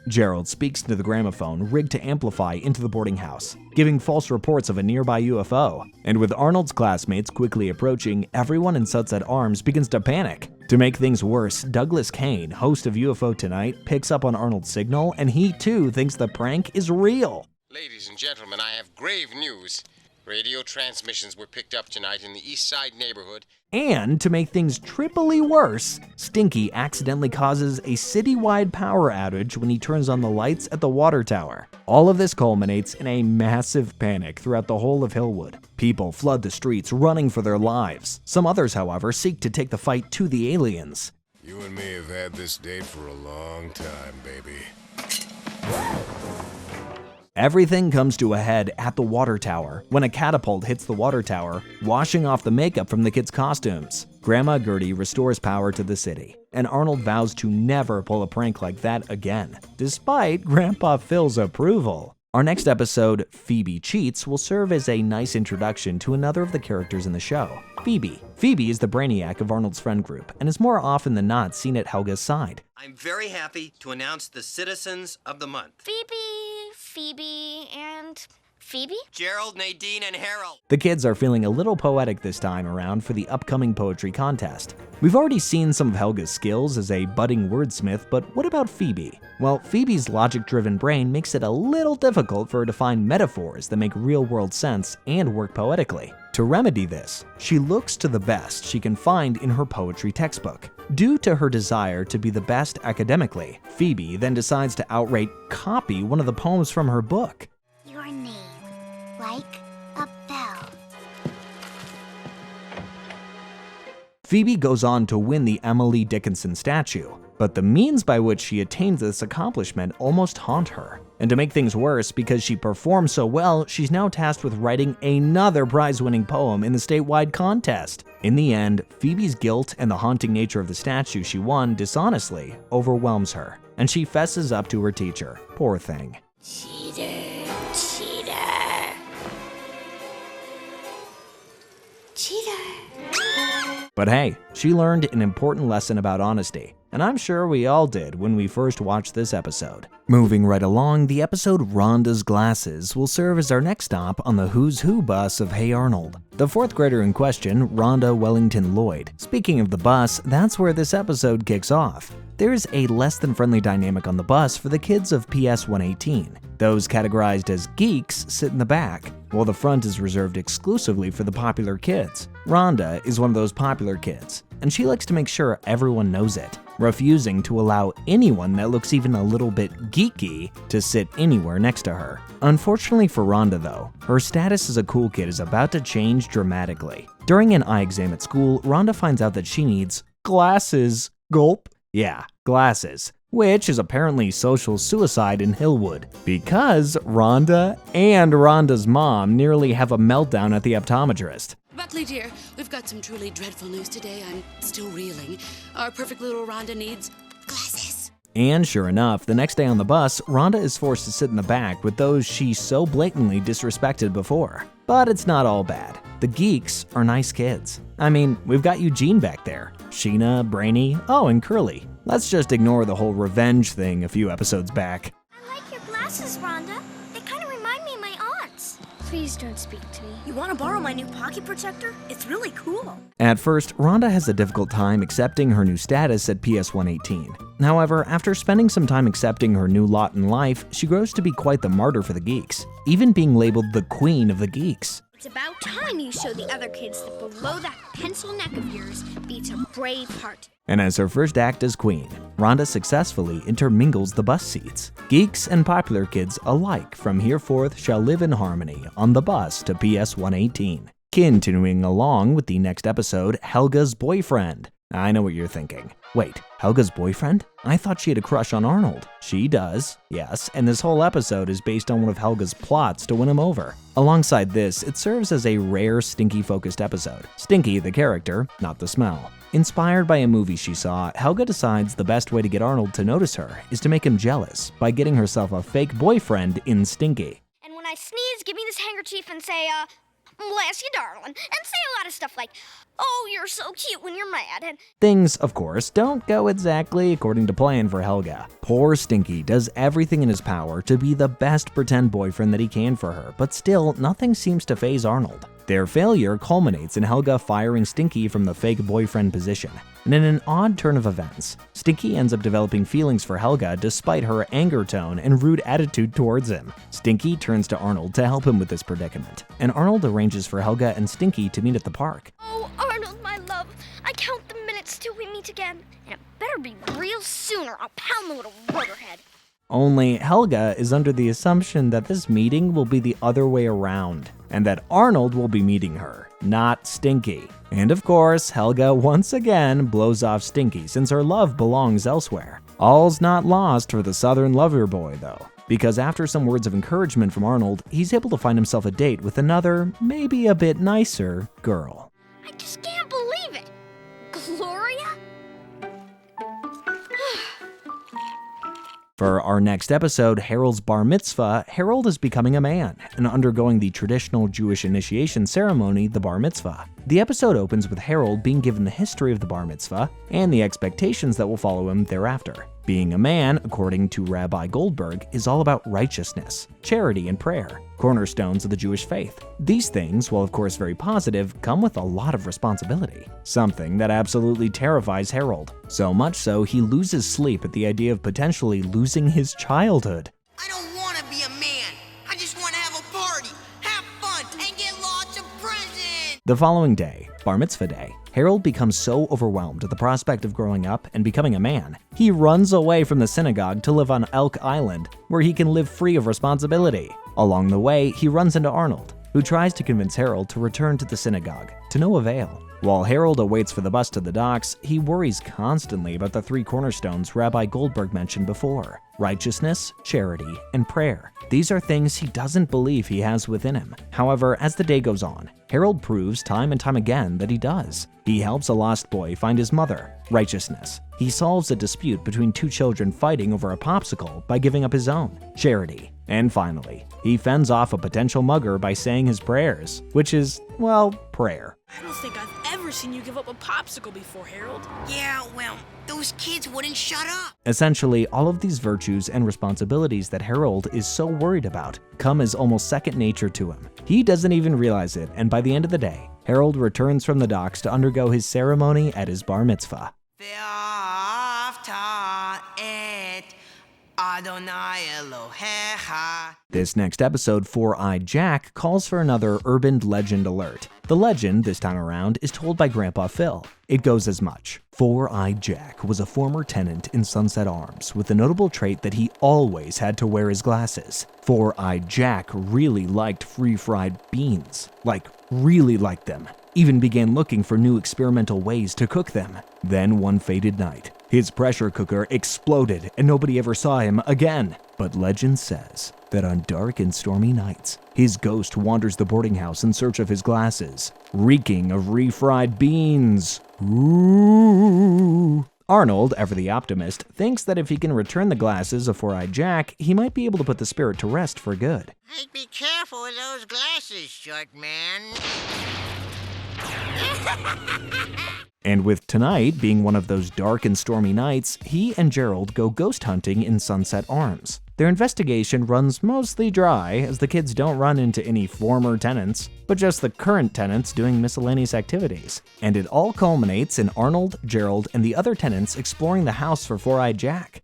Gerald speaks into the gramophone rigged to amplify into the boarding house, giving false reports of a nearby UFO. And with Arnold's classmates quickly approaching, everyone in Sunset Arms begins to panic. To make things worse, Douglas Kane, host of UFO Tonight, picks up on Arnold's signal, and he too thinks the prank is real.
Ladies and gentlemen, I have grave news. Radio transmissions were picked up tonight in the East Side neighborhood.
And to make things triply worse, Stinky accidentally causes a citywide power outage when he turns on the lights at the water tower. All of this culminates in a massive panic throughout the whole of Hillwood. People flood the streets running for their lives. Some others, however, seek to take the fight to the aliens.
You and me have had this date for a long time, baby.
Everything comes to a head at the water tower when a catapult hits the water tower, washing off the makeup from the kids' costumes. Grandma Gertie restores power to the city, and Arnold vows to never pull a prank like that again, despite Grandpa Phil's approval. Our next episode, Phoebe Cheats, will serve as a nice introduction to another of the characters in the show, Phoebe. Phoebe is the brainiac of Arnold's friend group and is more often than not seen at Helga's side.
I'm very happy to announce the Citizens of the Month.
Phoebe, and Phoebe?
Gerald, Nadine, and Harold.
The kids are feeling a little poetic this time around for the upcoming poetry contest. We've already seen some of Helga's skills as a budding wordsmith, but what about Phoebe? Well, Phoebe's logic-driven brain makes it a little difficult for her to find metaphors that make real-world sense and work poetically. To remedy this, she looks to the best she can find in her poetry textbook. Due to her desire to be the best academically, Phoebe then decides to outright copy one of the poems from her book.
Your name, like a bell.
Phoebe goes on to win the Emily Dickinson statue, but the means by which she attains this accomplishment almost haunt her. And to make things worse, because she performed so well, she's now tasked with writing another prize-winning poem in the statewide contest. In the end, Phoebe's guilt and the haunting nature of the statue she won dishonestly overwhelms her, and she fesses up to her teacher. Poor thing.
Cheater.
But hey, she learned an important lesson about honesty, and I'm sure we all did when we first watched this episode. Moving right along, the episode Rhonda's Glasses will serve as our next stop on the Who's Who bus of Hey Arnold. The fourth grader in question, Rhonda Wellington Lloyd. Speaking of the bus, that's where this episode kicks off. There's a less-than-friendly dynamic on the bus for the kids of PS 118. Those categorized as geeks sit in the back, while the front is reserved exclusively for the popular kids. Rhonda is one of those popular kids, and she likes to make sure everyone knows it, refusing to allow anyone that looks even a little bit geeky to sit anywhere next to her. Unfortunately for Rhonda though, her status as a cool kid is about to change dramatically. During an eye exam at school, Rhonda finds out that she needs glasses. Gulp. Yeah, glasses. Which is apparently social suicide in Hillwood, because Rhonda and Rhonda's mom nearly have a meltdown at the optometrist.
Buckley, dear, we've got some truly dreadful news today. I'm still reeling. Our perfect little Rhonda needs glasses.
And sure enough, the next day on the bus, Rhonda is forced to sit in the back with those she so blatantly disrespected before. But it's not all bad. The geeks are nice kids. I mean, we've got Eugene back there, Sheena, Brainy, oh, and Curly. Let's just ignore the whole revenge thing a few episodes back.
I like your glasses, Rhonda. They kind of remind me of my aunt's. Please don't speak to me.
You want to borrow my new pocket protector? It's really cool.
At first, Rhonda has a difficult time accepting her new status at PS 118. However, after spending some time accepting her new lot in life, she grows to be quite the martyr for the geeks, even being labeled the queen of the geeks.
It's about time you show the other kids that below that pencil neck of yours beats a brave heart.
And as her first act as queen, Rhonda successfully intermingles the bus seats. Geeks and popular kids alike from hereforth shall live in harmony on the bus to PS 118. Continuing along with the next episode, Helga's boyfriend. I know what you're thinking. Wait, Helga's boyfriend? I thought she had a crush on Arnold. She does, yes, and this whole episode is based on one of Helga's plots to win him over. Alongside this, it serves as a rare Stinky-focused episode. Stinky, the character, not the smell. Inspired by a movie she saw, Helga decides the best way to get Arnold to notice her is to make him jealous by getting herself a fake boyfriend in Stinky.
And when I sneeze, give me this handkerchief and say, bless you, darling. And say a lot of stuff like, oh, you're so cute when you're mad. And
Things, of course, don't go exactly according to plan for Helga. Poor Stinky does everything in his power to be the best pretend boyfriend that he can for her, but still, nothing seems to faze Arnold. Their failure culminates in Helga firing Stinky from the fake boyfriend position. And in an odd turn of events, Stinky ends up developing feelings for Helga despite her anger tone and rude attitude towards him. Stinky turns to Arnold to help him with this predicament, and Arnold arranges for Helga and Stinky to meet at the park.
oh, Arnold, my love, I count the minutes till we meet again. And it better be real soon or I'll pound the little rotorhead.
Only Helga is under the assumption that this meeting will be the other way around, and that Arnold will be meeting her, not Stinky. And of course, Helga once again blows off Stinky since her love belongs elsewhere. All's not lost for the Southern lover boy though, because after some words of encouragement from Arnold, he's able to find himself a date with another, maybe a bit nicer, girl.
I just can't believe it. Gloria?
For our next episode, Harold's Bar Mitzvah, Harold is becoming a man and undergoing the traditional Jewish initiation ceremony, the Bar Mitzvah. The episode opens with Harold being given the history of the Bar Mitzvah and the expectations that will follow him thereafter. Being a man, according to Rabbi Goldberg, is all about righteousness, charity, and prayer, cornerstones of the Jewish faith. These things, while of course very positive, come with a lot of responsibility, something that absolutely terrifies Harold. So much so, he loses sleep at the idea of potentially losing his childhood.
I don't want to be a man. I just want to have a party, have fun, and get lots of presents.
The following day, Bar Mitzvah Day, Harold becomes so overwhelmed at the prospect of growing up and becoming a man, he runs away from the synagogue to live on Elk Island, where he can live free of responsibility. Along the way, he runs into Arnold, who tries to convince Harold to return to the synagogue, to no avail. While Harold awaits for the bus to the docks, he worries constantly about the three cornerstones Rabbi Goldberg mentioned before: righteousness, charity, and prayer. These are things he doesn't believe he has within him. However, as the day goes on, Harold proves time and time again that he does. He helps a lost boy find his mother, righteousness. He solves a dispute between two children fighting over a popsicle by giving up his own, charity. And finally, he fends off a potential mugger by saying his prayers, which is, well, prayer.
I don't think I've ever seen you give up a popsicle before, Harold.
Yeah, well, those kids wouldn't shut up.
Essentially, all of these virtues and responsibilities that Harold is so worried about come as almost second nature to him. He doesn't even realize it, and by the end of the day, Harold returns from the docks to undergo his ceremony at his bar mitzvah. This next episode, Four-Eyed Jack, calls for another urban legend alert. The legend, this time around, is told by Grandpa Phil. It goes as much. Four-Eyed Jack was a former tenant in Sunset Arms with the notable trait that he always had to wear his glasses. Four-Eyed Jack really liked free-fried beans. Like, really liked them. Even began looking for new experimental ways to cook them. Then one fated night, his pressure cooker exploded and nobody ever saw him again. But legend says that on dark and stormy nights, his ghost wanders the boarding house in search of his glasses, reeking of refried beans. Ooh. Arnold, ever the optimist, thinks that if he can return the glasses of Four-Eyed Jack, he might be able to put the spirit to rest for good.
Hey, be careful with those glasses, short man.
And with tonight being one of those dark and stormy nights, he and Gerald go ghost hunting in Sunset Arms. Their investigation runs mostly dry, as the kids don't run into any former tenants, but just the current tenants doing miscellaneous activities. And it all culminates in Arnold, Gerald, and the other tenants exploring the house for Four-Eyed Jack.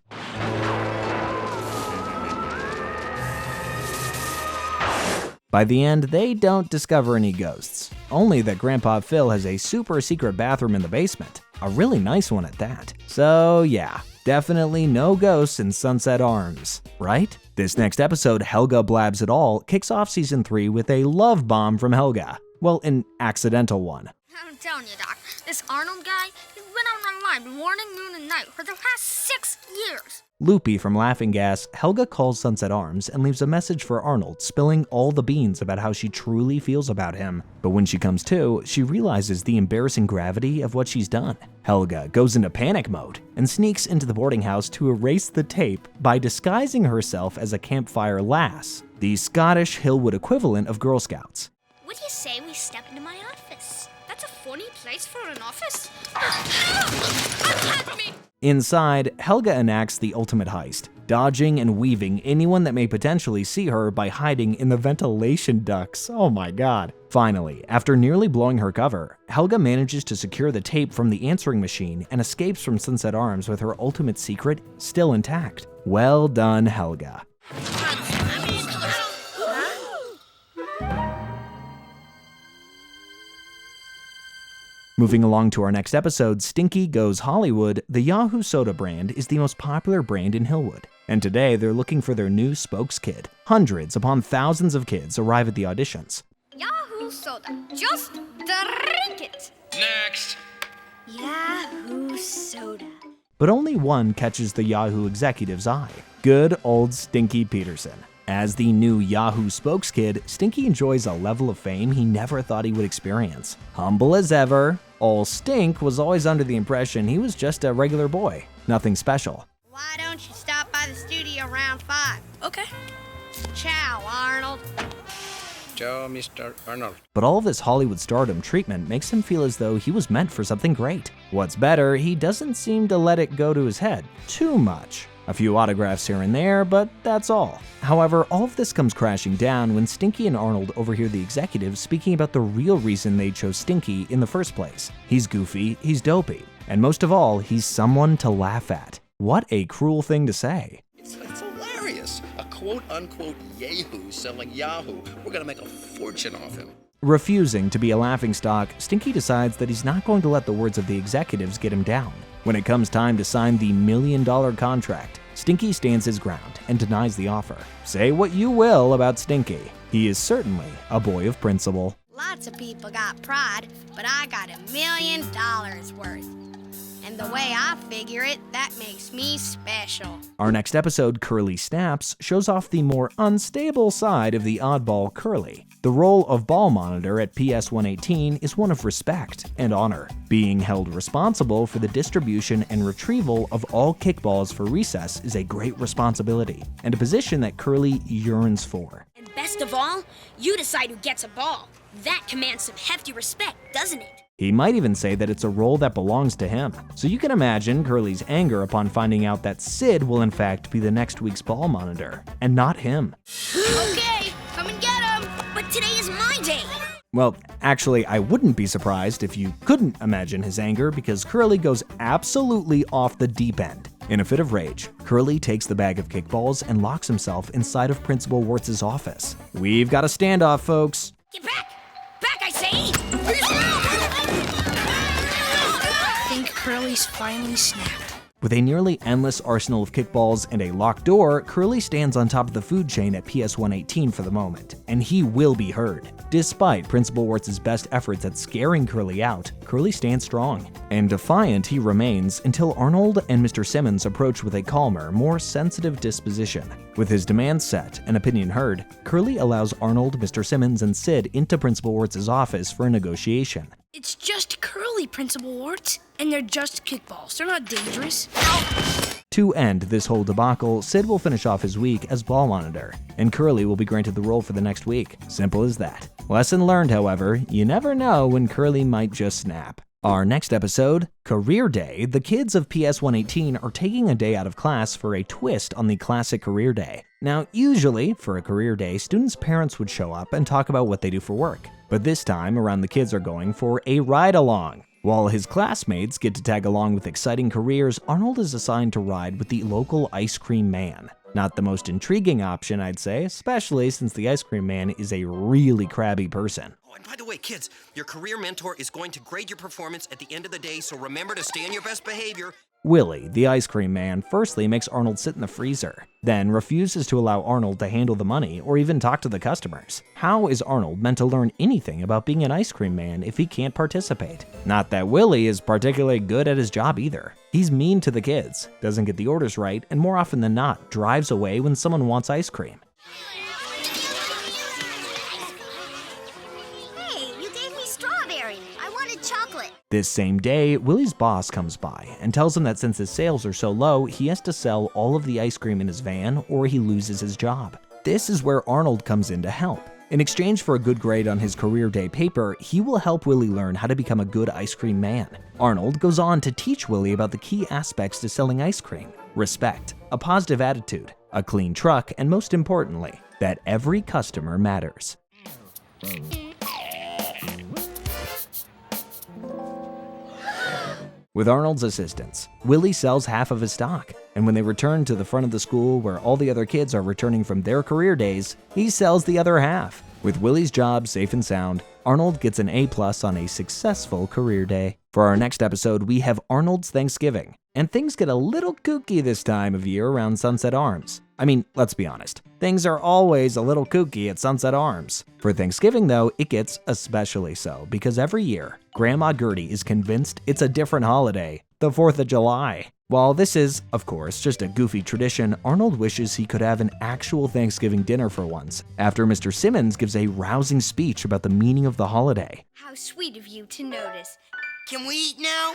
By the end, they don't discover any ghosts, only that Grandpa Phil has a super secret bathroom in the basement, a really nice one at that. So yeah, definitely no ghosts in Sunset Arms, right? This next episode, Helga Blabs It All, kicks off season 3 with a love bomb from Helga. Well, an accidental one.
I'm telling you, Doc, This Arnold guy, he's been on my mind morning, noon, and night for the past 6 years.
Loopy from Laughing Gas, Helga calls Sunset Arms and leaves a message for Arnold, spilling all the beans about how she truly feels about him. But when she comes to, she realizes the embarrassing gravity of what she's done. Helga goes into panic mode and sneaks into the boarding house to erase the tape by disguising herself as a campfire lass, the Scottish Hillwood equivalent of Girl Scouts.
What do you say we step into my office? That's a funny place for an office. Unhand me!
Inside, Helga enacts the ultimate heist, dodging and weaving anyone that may potentially see her by hiding in the ventilation ducts. Oh my god. Finally, after nearly blowing her cover, Helga manages to secure the tape from the answering machine and escapes from Sunset Arms with her ultimate secret still intact. Well done, Helga. Moving along to our next episode, Stinky Goes Hollywood, the Yahoo Soda brand is the most popular brand in Hillwood. And today they're looking for their new spokes kid. Hundreds upon thousands of kids arrive at the auditions.
Yahoo Soda. Just drink it.
Next.
Yahoo Soda.
But only one catches the Yahoo executive's eye. Good old Stinky Peterson. As the new Yahoo spokes kid, Stinky enjoys a level of fame he never thought he would experience. Humble as ever, Ol' Stink was always under the impression he was just a regular boy, nothing special.
Why don't you stop by the studio around 5?
Okay.
Ciao, Arnold.
Ciao, Mr. Arnold.
But all of this Hollywood stardom treatment makes him feel as though he was meant for something great. What's better, he doesn't seem to let it go to his head too much. A few autographs here and there, but that's all. However, all of this comes crashing down when Stinky and Arnold overhear the executives speaking about the real reason they chose Stinky in the first place. He's goofy, he's dopey, and most of all, he's someone to laugh at. What a cruel thing to say.
It's hilarious. A quote-unquote yahoo selling Yahoo. We're gonna make a fortune off him.
Refusing to be a laughingstock, Stinky decides that he's not going to let the words of the executives get him down. When it comes time to sign the $1 million contract, Stinky stands his ground and denies the offer. Say what you will about Stinky, he is certainly a boy of principle.
Lots of people got pride, but I got $1 million worth. And the way I figure it, that makes me special.
Our next episode, Curly Snaps, shows off the more unstable side of the oddball Curly. The role of ball monitor at PS 118 is one of respect and honor, being held responsible for the distribution and retrieval of all kickballs for recess is a great responsibility, and a position that Curly yearns for.
And best of all, you decide who gets a ball. That commands some hefty respect, doesn't it?
He might even say that it's a role that belongs to him. So you can imagine Curly's anger upon finding out that Sid will in fact be the next week's ball monitor, and not him.
Okay, come and get him.
But today is my day.
Well, actually, I wouldn't be surprised if you couldn't imagine his anger because Curly goes absolutely off the deep end. In a fit of rage, Curly takes the bag of kickballs and locks himself inside of Principal Wirtz's office. We've got a standoff, folks.
Get back! Back, I say!
I think Curly's finally snapped.
With a nearly endless arsenal of kickballs and a locked door, Curly stands on top of the food chain at PS 118 for the moment, and he will be heard. Despite Principal Wirtz's best efforts at scaring Curly out, Curly stands strong. And defiant he remains until Arnold and Mr. Simmons approach with a calmer, more sensitive disposition. With his demands set and opinion heard, Curly allows Arnold, Mr. Simmons, and Sid into Principal Wirtz's office for a negotiation.
It's just Curly, Principal Wirtz, and they're just kickballs. They're not dangerous.
To end this whole debacle, Sid will finish off his week as ball monitor, and Curly will be granted the role for the next week. Simple as that. Lesson learned, however, you never know when Curly might just snap. Our next episode, Career Day, the kids of PS 118 are taking a day out of class for a twist on the classic Career Day. Now, usually, for a Career Day, students' parents would show up and talk about what they do for work. But this time around, the kids are going for a ride-along. While his classmates get to tag along with exciting careers, Arnold is assigned to ride with the local ice cream man. Not the most intriguing option, I'd say, especially since the ice cream man is a really crabby person.
Oh, and by the way, kids, your career mentor is going to grade your performance at the end of the day, so remember to stay on your best behavior
Willie, the ice cream man, firstly makes Arnold sit in the freezer, then refuses to allow Arnold to handle the money or even talk to the customers. How is Arnold meant to learn anything about being an ice cream man if he can't participate? Not that Willie is particularly good at his job either. He's mean to the kids, doesn't get the orders right, and more often than not, drives away when someone wants ice cream.
Hey, you gave me strawberry. I wanted chocolate.
This same day, Willie's boss comes by and tells him that since his sales are so low, he has to sell all of the ice cream in his van or he loses his job. This is where Arnold comes in to help. In exchange for a good grade on his career day paper, he will help Willie learn how to become a good ice cream man. Arnold goes on to teach Willie about the key aspects to selling ice cream: respect, a positive attitude, a clean truck, and most importantly, that every customer matters. With Arnold's assistance, Willie sells half of his stock, and when they return to the front of the school where all the other kids are returning from their career days, he sells the other half. With Willie's job safe and sound, Arnold gets an A+ on a successful career day. For our next episode, we have Arnold's Thanksgiving, and things get a little kooky this time of year around Sunset Arms. I mean, let's be honest, things are always a little kooky at Sunset Arms. For Thanksgiving though, it gets especially so, because every year, Grandma Gertie is convinced it's a different holiday, the 4th of July. While this is, of course, just a goofy tradition, Arnold wishes he could have an actual Thanksgiving dinner for once, after Mr. Simmons gives a rousing speech about the meaning of the holiday.
How sweet of you to notice.
Can we eat now?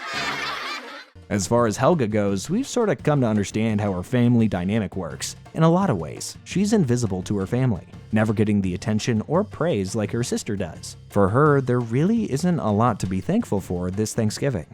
As far as Helga goes, we've sort of come to understand how her family dynamic works. In a lot of ways, she's invisible to her family, never getting the attention or praise like her sister does. For her, there really isn't a lot to be thankful for this Thanksgiving.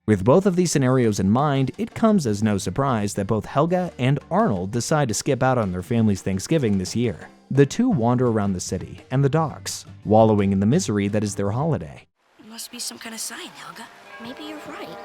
With both of these scenarios in mind, it comes as no surprise that both Helga and Arnold decide to skip out on their family's Thanksgiving this year. The two wander around the city and the docks, wallowing in the misery that is their holiday.
It must be some kind of sign, Helga.
Maybe you're right.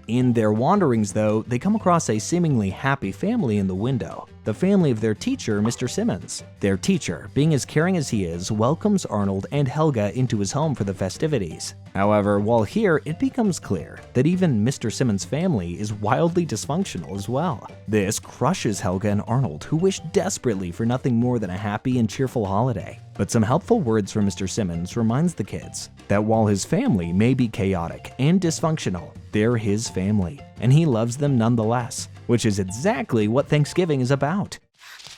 In their wanderings, though, they come across a seemingly happy family in the window, the family of their teacher, Mr. Simmons. Their teacher, being as caring as he is, welcomes Arnold and Helga into his home for the festivities. However, while here, it becomes clear that even Mr. Simmons' family is wildly dysfunctional as well. This crushes Helga and Arnold, who wish desperately for nothing more than a happy and cheerful holiday. But some helpful words from Mr. Simmons reminds the kids that while his family may be chaotic and dysfunctional, they're his family, and he loves them nonetheless, which is exactly what Thanksgiving is about.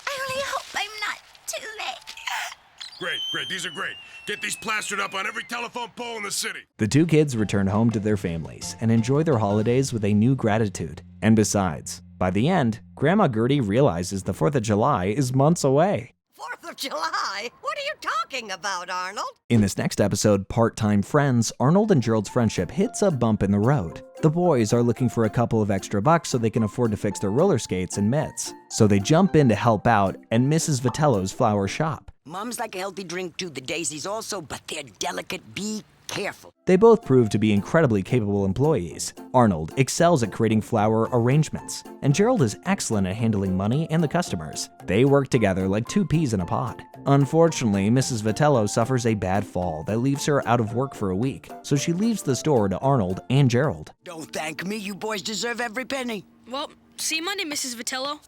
I only hope I'm not too late.
Great, these are great. Get these plastered up on every telephone pole in the city.
The two kids return home to their families and enjoy their holidays with a new gratitude. And besides, by the end, Grandma Gertie realizes the 4th of July is months away.
4th of July? What are you talking about, Arnold?
In this next episode, Part-Time Friends, Arnold and Gerald's friendship hits a bump in the road. The boys are looking for a couple of extra bucks so they can afford to fix their roller skates and mitts. So they jump in to help out at Mrs. Vitello's flower shop.
Mums like a healthy drink too, the daisies also, but they're delicate. Be careful.
They both prove to be incredibly capable employees. Arnold excels at creating flower arrangements, and Gerald is excellent at handling money and the customers. They work together like two peas in a pod. Unfortunately, Mrs. Vitello suffers a bad fall that leaves her out of work for a week, so she leaves the store to Arnold and Gerald.
Don't thank me, you boys deserve every penny.
Well, see you Monday, Mrs. Vitello.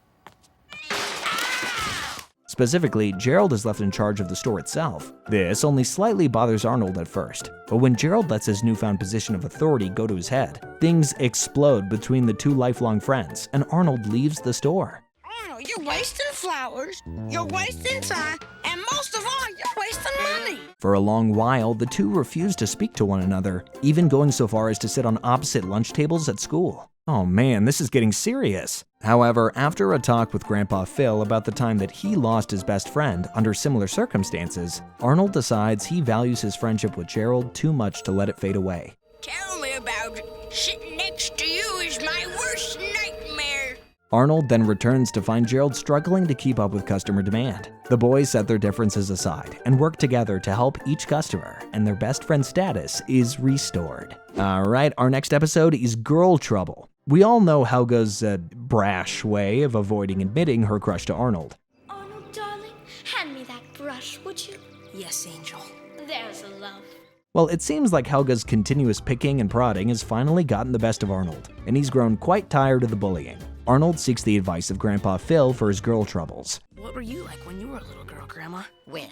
Specifically, Gerald is left in charge of the store itself. This only slightly bothers Arnold at first, but when Gerald lets his newfound position of authority go to his head, things explode between the two lifelong friends, and Arnold leaves the store.
Arnold, you're wasting flowers, you're wasting time, and most of all, you're wasting money.
For a long while, the two refuse to speak to one another, even going so far as to sit on opposite lunch tables at school. Oh man, this is getting serious. However, after a talk with Grandpa Phil about the time that he lost his best friend under similar circumstances, Arnold decides he values his friendship with Gerald too much to let it fade away.
Tell me about it. Sitting next to you is my worst nightmare.
Arnold then returns to find Gerald struggling to keep up with customer demand. The boys set their differences aside and work together to help each customer, and their best friend status is restored. Alright, our next episode is Girl Trouble. We all know Helga's brash way of avoiding admitting her crush to Arnold.
Arnold, darling, hand me that brush.
Yes, Angel.
There's a love.
Well, it seems like Helga's continuous picking and prodding has finally gotten the best of Arnold, and he's grown quite tired of the bullying. Arnold seeks the advice of Grandpa Phil for his girl troubles.
What were you like when you were a little girl, Grandma?
Well,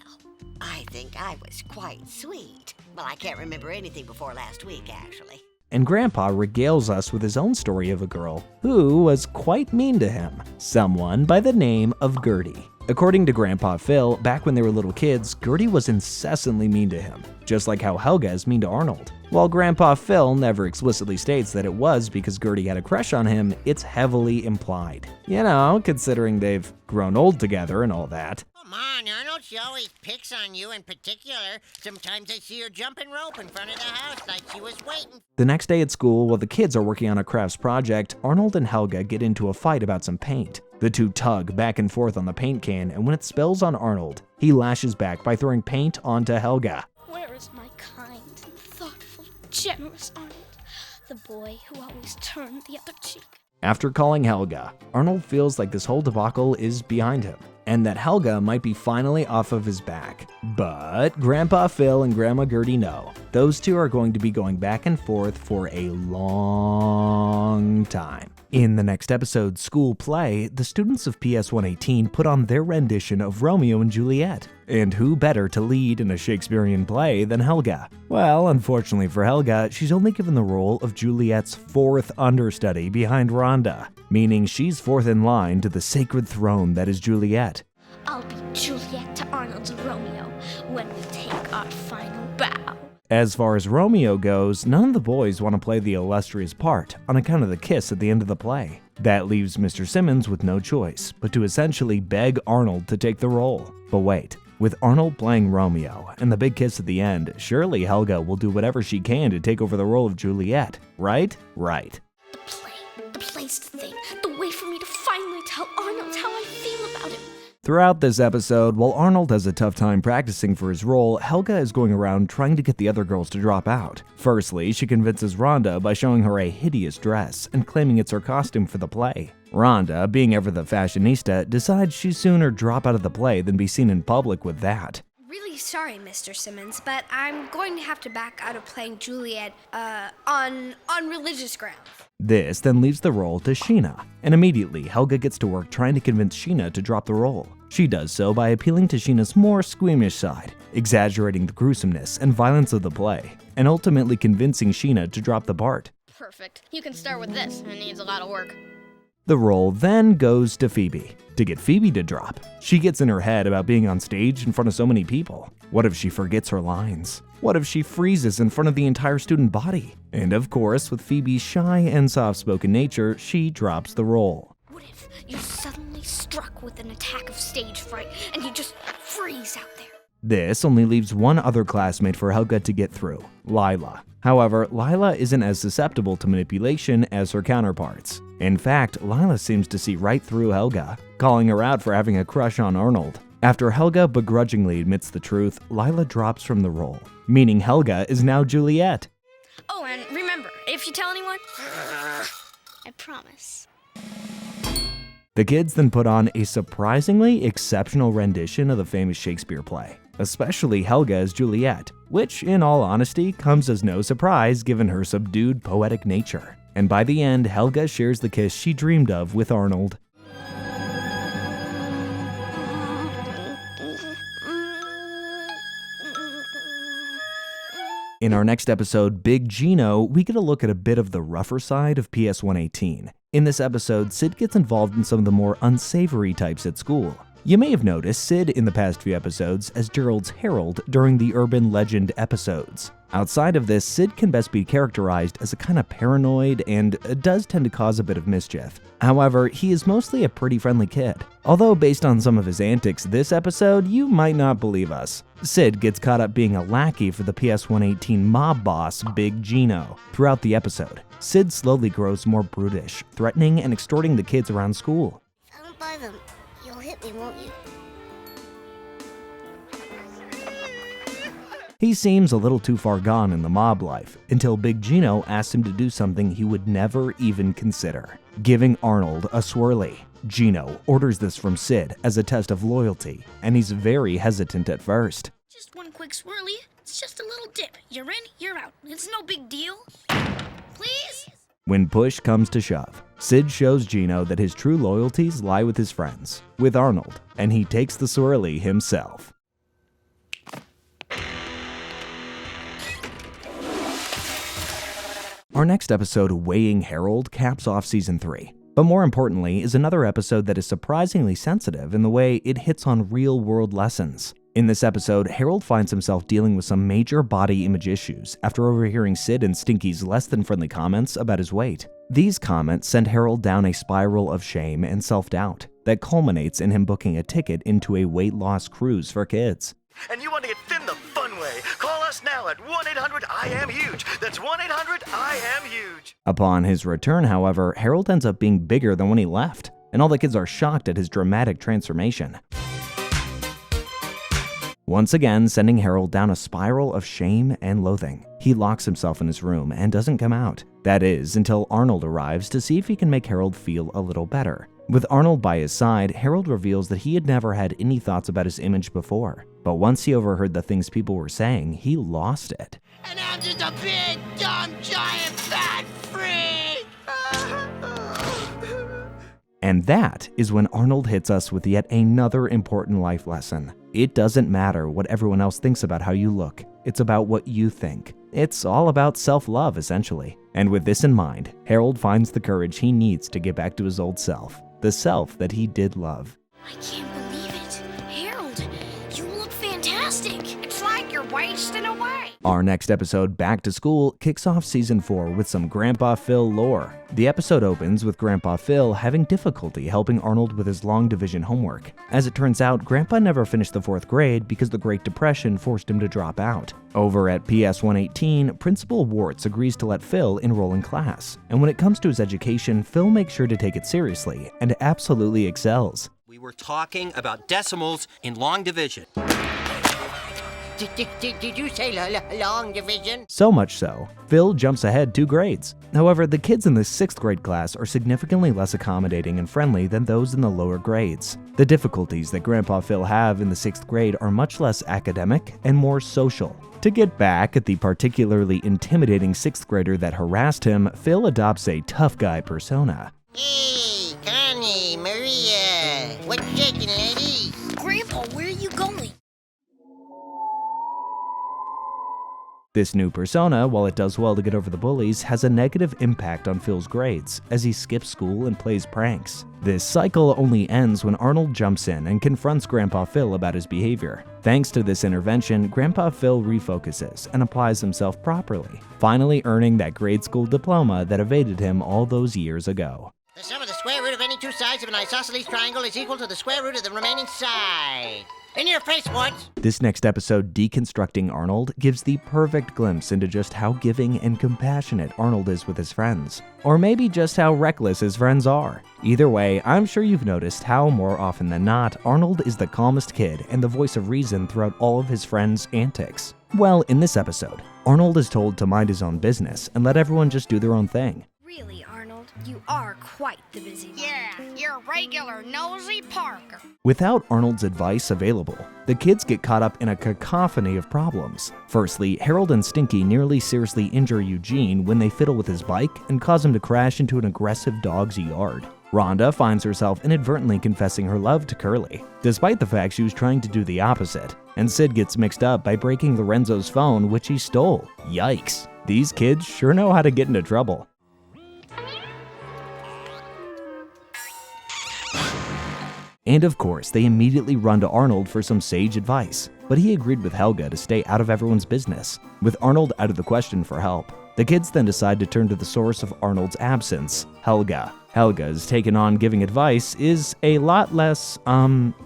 I think I was quite sweet. Well, I can't remember anything before last week, actually.
And Grandpa regales us with his own story of a girl who was quite mean to him, someone by the name of Gertie. According to Grandpa Phil, back when they were little kids, Gertie was incessantly mean to him, just like how Helga is mean to Arnold. While Grandpa Phil never explicitly states that it was because Gertie had a crush on him, it's heavily implied. You know, considering they've grown old together and all that.
Come on, Arnold, she always picks on you in particular. Sometimes I see her jumping rope in front of the house like she was waiting.
The next day at school, while the kids are working on a crafts project, Arnold and Helga get into a fight about some paint. The two tug back and forth on the paint can, and when it spills on Arnold, he lashes back by throwing paint onto Helga.
Where is my kind and thoughtful, generous Arnold? The boy who always turned the other cheek.
After calling Helga, Arnold feels like this whole debacle is behind him, and that Helga might be finally off of his back. But Grandpa Phil and Grandma Gertie know those two are going to be going back and forth for a long time. In the next episode, School Play, the students of PS 118 put on their rendition of Romeo and Juliet. And who better to lead in a Shakespearean play than Helga? Well, unfortunately for Helga, she's only given the role of Juliet's fourth understudy behind Rhonda, meaning she's fourth in line to the sacred throne that is Juliet.
I'll be Juliet to Arnold's Romeo when we take our final bow.
As far as Romeo goes, none of the boys want to play the illustrious part on account of the kiss at the end of the play. That leaves Mr. Simmons with no choice but to essentially beg Arnold to take the role. But wait, with Arnold playing Romeo and the big kiss at the end, surely Helga will do whatever she can to take over the role of Juliet, right? Right.
The play's the thing, the way for me to finally tell Arnold how I feel about him.
Throughout this episode, while Arnold has a tough time practicing for his role, Helga is going around trying to get the other girls to drop out. Firstly, she convinces Rhonda by showing her a hideous dress and claiming it's her costume for the play. Rhonda, being ever the fashionista, decides she'd sooner drop out of the play than be seen in public with that.
Really sorry, Mr. Simmons, but I'm going to have to back out of playing Juliet, on religious grounds.
This then leaves the role to Sheena, and immediately Helga gets to work trying to convince Sheena to drop the role. She does so by appealing to Sheena's more squeamish side, exaggerating the gruesomeness and violence of the play, and ultimately convincing Sheena to drop the part.
Perfect. You can start with this. It needs a lot of work.
The role then goes to Phoebe. To get Phoebe to drop, she gets in her head about being on stage in front of so many people. What if she forgets her lines? What if she freezes in front of the entire student body? And of course, with Phoebe's shy and soft-spoken nature, she drops the role.
What if you're suddenly struck with an attack of stage fright and you just freeze out there?
This only leaves one other classmate for Helga to get through, Lyla. However, Lyla isn't as susceptible to manipulation as her counterparts. In fact, Lyla seems to see right through Helga, calling her out for having a crush on Arnold. After Helga begrudgingly admits the truth, Lyla drops from the role, meaning Helga is now Juliet.
Oh, and remember, if you tell anyone, I promise.
The kids then put on a surprisingly exceptional rendition of the famous Shakespeare play, especially Helga as Juliet, which, in all honesty, comes as no surprise given her subdued poetic nature. And by the end, Helga shares the kiss she dreamed of with Arnold. In our next episode, Big Gino, we get a look at a bit of the rougher side of PS 118. In this episode, Sid gets involved in some of the more unsavory types at school. You may have noticed Sid in the past few episodes as Gerald's herald during the urban legend episodes. Outside of this, Sid can best be characterized as a kind of paranoid and does tend to cause a bit of mischief. However, he is mostly a pretty friendly kid. Although based on some of his antics this episode, you might not believe us. Sid gets caught up being a lackey for the PS 118 mob boss, Big Gino. Throughout the episode, Sid slowly grows more brutish, threatening and extorting the kids around school.
If I don't buy them, you'll hit me, won't you?
He seems a little too far gone in the mob life, until Big Gino asks him to do something he would never even consider, giving Arnold a swirly. Gino orders this from Sid as a test of loyalty, and he's very hesitant at first.
Just one quick swirly. It's just a little dip. You're in, you're out. It's no big deal. Please?
When push comes to shove, Sid shows Gino that his true loyalties lie with his friends, with Arnold, and he takes the swirly himself. Our next episode, Weighing Harold, caps off Season 3. But more importantly is another episode that is surprisingly sensitive in the way it hits on real-world lessons. In this episode, Harold finds himself dealing with some major body image issues after overhearing Sid and Stinky's less-than-friendly comments about his weight. These comments send Harold down a spiral of shame and self-doubt that culminates in him booking a ticket into a weight loss cruise for kids.
And you want to get thin the fun way? Call us now at 1-800-I-AM-HUGE. That's 1-800-I-AM-HUGE.
Upon his return, however, Harold ends up being bigger than when he left, and all the kids are shocked at his dramatic transformation. Once again, sending Harold down a spiral of shame and loathing. He locks himself in his room and doesn't come out. That is, until Arnold arrives to see if he can make Harold feel a little better. With Arnold by his side, Harold reveals that he had never had any thoughts about his image before. But once he overheard the things people were saying, he lost it.
And I'm just a big, dumb, giant, fat freak!
And that is when Arnold hits us with yet another important life lesson. It doesn't matter what everyone else thinks about how you look. It's about what you think. It's all about self-love, essentially. And with this in mind, Harold finds the courage he needs to get back to his old self. The self that he did love.
I can't believe it. Harold, you look fantastic. It's like you're wasting away.
Our next episode, Back to School, kicks off Season 4 with some Grandpa Phil lore. The episode opens with Grandpa Phil having difficulty helping Arnold with his long division homework. As it turns out, Grandpa never finished the 4th grade because the Great Depression forced him to drop out. Over at PS 118, Principal Warts agrees to let Phil enroll in class. And when it comes to his education, Phil makes sure to take it seriously and absolutely excels.
We were talking about decimals in long division.
Did you say long division?
So much so, Phil jumps ahead 2 grades. However, the kids in the 6th grade class are significantly less accommodating and friendly than those in the lower grades. The difficulties that Grandpa Phil have in the 6th grade are much less academic and more social. To get back at the particularly intimidating 6th grader that harassed him, Phil adopts a tough guy persona.
Hey, Connie, Maria, what's shaking, ladies?
Grandpa, where are you going?
This new persona, while it does well to get over the bullies, has a negative impact on Phil's grades as he skips school and plays pranks. This cycle only ends when Arnold jumps in and confronts Grandpa Phil about his behavior. Thanks to this intervention, Grandpa Phil refocuses and applies himself properly, finally earning that grade school diploma that evaded him all those years ago.
The sum of the square root of any 2 sides of an isosceles triangle is equal to the square root of the remaining side. In your face, once.
This next episode, Deconstructing Arnold, gives the perfect glimpse into just how giving and compassionate Arnold is with his friends. Or maybe just how reckless his friends are. Either way, I'm sure you've noticed how, more often than not, Arnold is the calmest kid and the voice of reason throughout all of his friends' antics. Well, in this episode, Arnold is told to mind his own business and let everyone just do their own thing.
Really, Arnold, you are quite the busy one.
Yeah, you're a regular nosy Parker.
Without Arnold's advice available, the kids get caught up in a cacophony of problems. Firstly, Harold and Stinky nearly seriously injure Eugene when they fiddle with his bike and cause him to crash into an aggressive dog's yard. Rhonda finds herself inadvertently confessing her love to Curly, despite the fact she was trying to do the opposite. And Sid gets mixed up by breaking Lorenzo's phone, which he stole. Yikes. These kids sure know how to get into trouble. And of course, they immediately run to Arnold for some sage advice, but he agreed with Helga to stay out of everyone's business. With Arnold out of the question for help, the kids then decide to turn to the source of Arnold's absence, Helga. Helga's taken on giving advice is a lot less,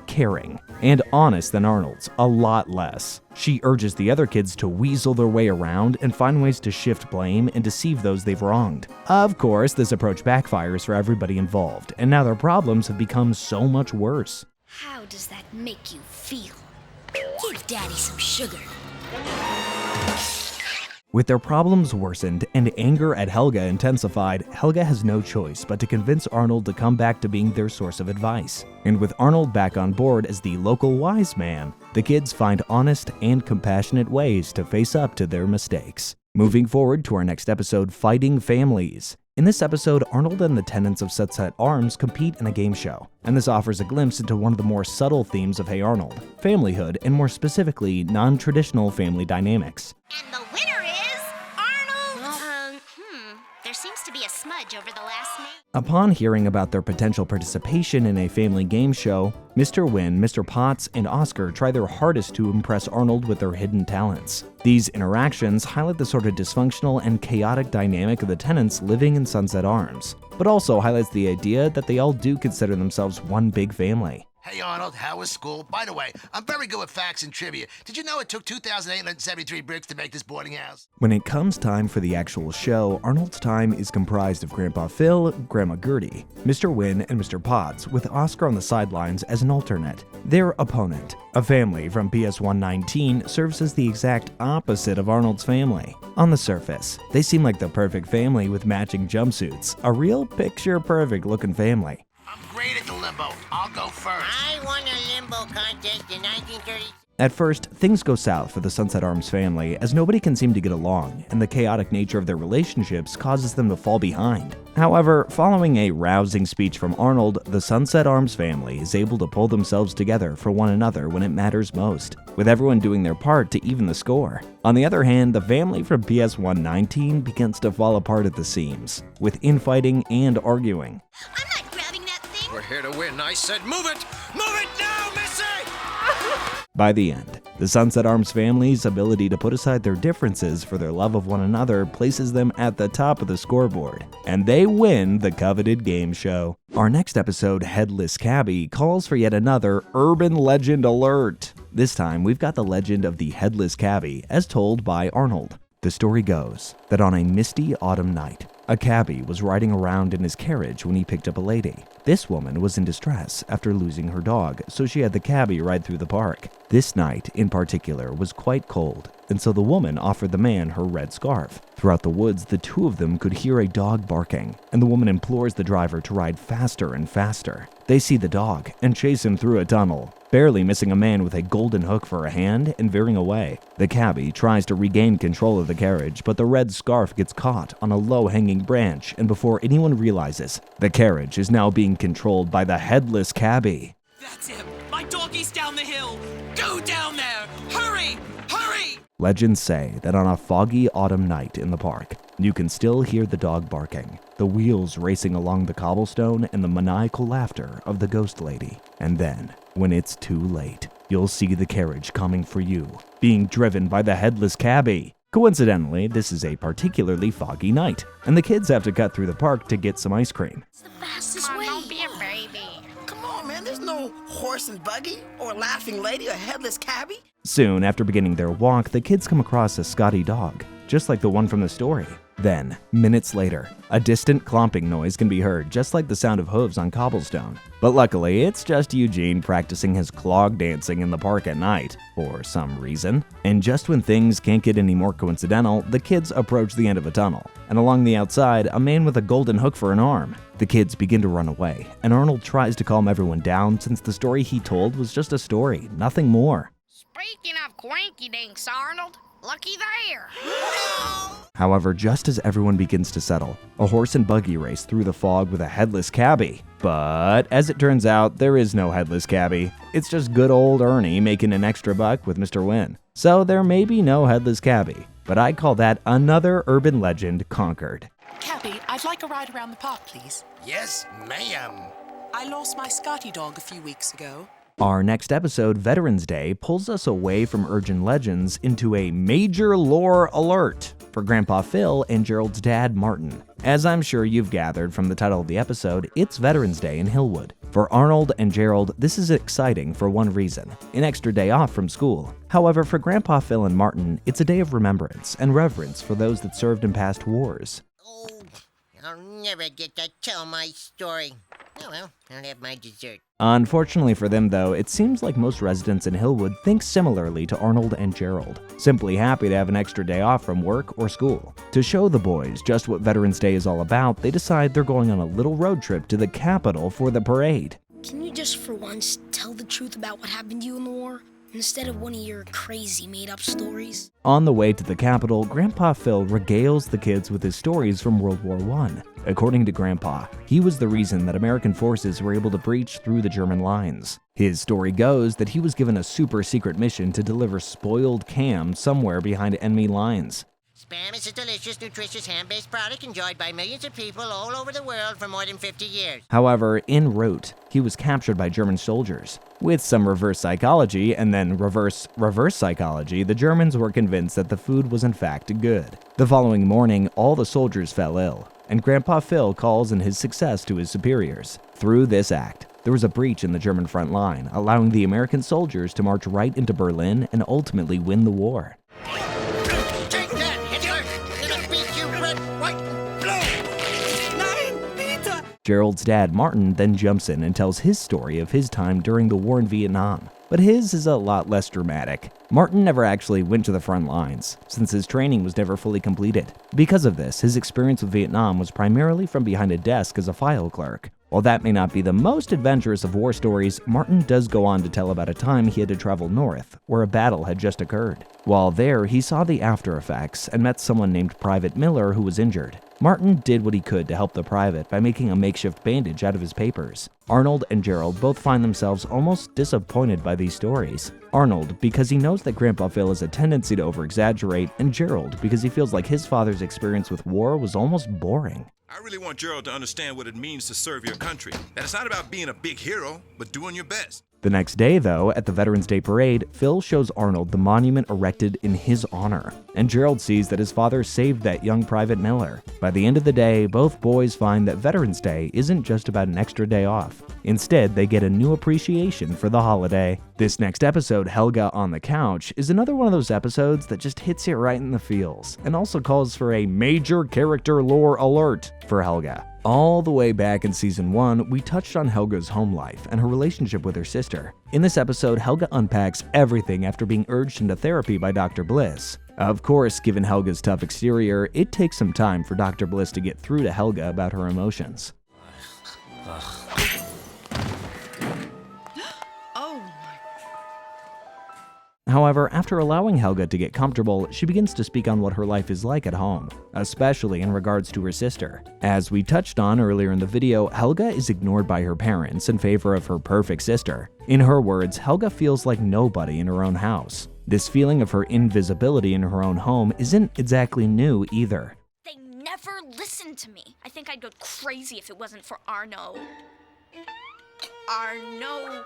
caring and honest than Arnold's, a lot less. She urges the other kids to weasel their way around and find ways to shift blame and deceive those they've wronged. Of course, this approach backfires for everybody involved, and now their problems have become so much worse.
How does that make you feel? Give Daddy some sugar.
With their problems worsened and anger at Helga intensified, Helga has no choice but to convince Arnold to come back to being their source of advice. And with Arnold back on board as the local wise man, the kids find honest and compassionate ways to face up to their mistakes. Moving forward to our next episode, Fighting Families. In this episode, Arnold and the tenants of Sunset Arms compete in a game show, and this offers a glimpse into one of the more subtle themes of Hey Arnold, familyhood, and more specifically, non-traditional family dynamics.
And the winner is Arnold! There seems to be a smudge over the last name.
Upon hearing about their potential participation in a family game show, Mr. Wynn, Mr. Potts, and Oscar try their hardest to impress Arnold with their hidden talents. These interactions highlight the sort of dysfunctional and chaotic dynamic of the tenants living in Sunset Arms, but also highlights the idea that they all do consider themselves one big family.
Hey, Arnold, how was school? By the way, I'm very good with facts and trivia. Did you know it took 2,873 bricks to make this boarding house?
When it comes time for the actual show, Arnold's time is comprised of Grandpa Phil, Grandma Gertie, Mr. Wynn, and Mr. Potts, with Oscar on the sidelines as an alternate. Their opponent, a family from PS 119, serves as the exact opposite of Arnold's family. On the surface, they seem like the perfect family with matching jumpsuits, a real picture-perfect looking family.
Great at the limbo. I'll go first.
I won a limbo contest in 1930.
At first, things go south for the Sunset Arms family as nobody can seem to get along, and the chaotic nature of their relationships causes them to fall behind. However, following a rousing speech from Arnold, the Sunset Arms family is able to pull themselves together for one another when it matters most, with everyone doing their part to even the score. On the other hand, the family from PS 119 begins to fall apart at the seams, with infighting and arguing.
We're here to win. I said move it! Move it now, Missy!
By the end, the Sunset Arms family's ability to put aside their differences for their love of one another places them at the top of the scoreboard, and they win the coveted game show. Our next episode, Headless Cabbie, calls for yet another urban legend alert. This time, we've got the legend of the Headless Cabbie, as told by Arnold. The story goes that on a misty autumn night, a cabbie was riding around in his carriage when he picked up a lady. This woman was in distress after losing her dog, so she had the cabbie ride through the park. This night, in particular, was quite cold, and so the woman offered the man her red scarf. Throughout the woods, the two of them could hear a dog barking, and the woman implores the driver to ride faster and faster. They see the dog and chase him through a tunnel, barely missing a man with a golden hook for a hand and veering away. The cabbie tries to regain control of the carriage, but the red scarf gets caught on a low-hanging branch, and before anyone realizes, the carriage is now being controlled by the Headless Cabbie.
That's him! My doggy's down the hill! Go down there! Hurry! Hurry!
Legends say that on a foggy autumn night in the park, you can still hear the dog barking, the wheels racing along the cobblestone, and the maniacal laughter of the ghost lady. And then, when it's too late, you'll see the carriage coming for you, being driven by the Headless Cabbie. Coincidentally, this is a particularly foggy night, and the kids have to cut through the park to get some ice cream.
Fastest way. Don't be a baby. Come on, man. There's no horse and buggy, or laughing lady, or headless cabbie.
Soon after beginning their walk, the kids come across a Scotty dog, just like the one from the story. Then, minutes later, a distant clomping noise can be heard, just like the sound of hooves on cobblestone. But luckily, it's just Eugene practicing his clog dancing in the park at night, for some reason. And just when things can't get any more coincidental, the kids approach the end of a tunnel, and along the outside, a man with a golden hook for an arm. The kids begin to run away, and Arnold tries to calm everyone down since the story he told was just a story, nothing more.
Speaking of quinky dinks, Arnold, looky there.
However, just as everyone begins to settle, a horse and buggy race through the fog with a Headless Cabbie. But as it turns out, there is no Headless Cabbie. It's just good old Ernie making an extra buck with Mr. Wynn. So there may be no Headless Cabbie, but I call that another urban legend conquered.
Cabbie, I'd like a ride around the park, please.
Yes, ma'am.
I lost my Scotty dog a few weeks ago.
Our next episode, Veterans Day, pulls us away from urban legends into a major lore alert for Grandpa Phil and Gerald's dad, Martin. As I'm sure you've gathered from the title of the episode, it's Veterans Day in Hillwood. For Arnold and Gerald, this is exciting for one reason, an extra day off from school. However, for Grandpa Phil and Martin, it's a day of remembrance and reverence for those that served in past wars.
I'll never get to tell my story. Oh well, I'll have my dessert.
Unfortunately for them though, it seems like most residents in Hillwood think similarly to Arnold and Gerald, simply happy to have an extra day off from work or school. To show the boys just what Veterans Day is all about, they decide they're going on a little road trip to the Capitol for the parade.
Can you just for once tell the truth about what happened to you in the war, instead of one of your crazy made-up stories?
On the way to the Capitol, Grandpa Phil regales the kids with his stories from World War I. According to Grandpa, he was the reason that American forces were able to breach through the German lines. His story goes that he was given a super secret mission to deliver spoiled Cam somewhere behind enemy lines.
Spam is a delicious, nutritious, ham-based product enjoyed by millions of people all over the world for more than 50 years.
However, en route, he was captured by German soldiers. With some reverse psychology and then reverse psychology, the Germans were convinced that the food was in fact good. The following morning, all the soldiers fell ill, and Grandpa Phil calls in his success to his superiors. Through this act, there was a breach in the German front line, allowing the American soldiers to march right into Berlin and ultimately win the war. Gerald's dad, Martin, then jumps in and tells his story of his time during the war in Vietnam. But his is a lot less dramatic. Martin never actually went to the front lines, since his training was never fully completed. Because of this, his experience with Vietnam was primarily from behind a desk as a file clerk. While that may not be the most adventurous of war stories, Martin does go on to tell about a time he had to travel north, where a battle had just occurred. While there, he saw the after effects and met someone named Private Miller who was injured. Martin did what he could to help the private by making a makeshift bandage out of his papers. Arnold and Gerald both find themselves almost disappointed by these stories. Arnold because he knows that Grandpa Phil has a tendency to over-exaggerate, and Gerald because he feels like his father's experience with war was almost boring.
I really want Gerald to understand what it means to serve your country. That it's not about being a big hero, but doing your best.
The next day, though, at the Veterans Day Parade, Phil shows Arnold the monument erected in his honor, and Gerald sees that his father saved that young Private Miller. By the end of the day, both boys find that Veterans Day isn't just about an extra day off. Instead, they get a new appreciation for the holiday. This next episode, Helga on the Couch, is another one of those episodes that just hits you right in the feels, and also calls for a major character lore alert for Helga. All the way back in Season 1, we touched on Helga's home life and her relationship with her sister. In this episode, Helga unpacks everything after being urged into therapy by Dr. Bliss. Of course, given Helga's tough exterior, it takes some time for Dr. Bliss to get through to Helga about her emotions. However, after allowing Helga to get comfortable, she begins to speak on what her life is like at home, especially in regards to her sister. As we touched on earlier in the video, Helga is ignored by her parents in favor of her perfect sister. In her words, Helga feels like nobody in her own house. This feeling of her invisibility in her own home isn't exactly new either.
They never listened to me. I think I'd go crazy if it wasn't for Arno. Arno.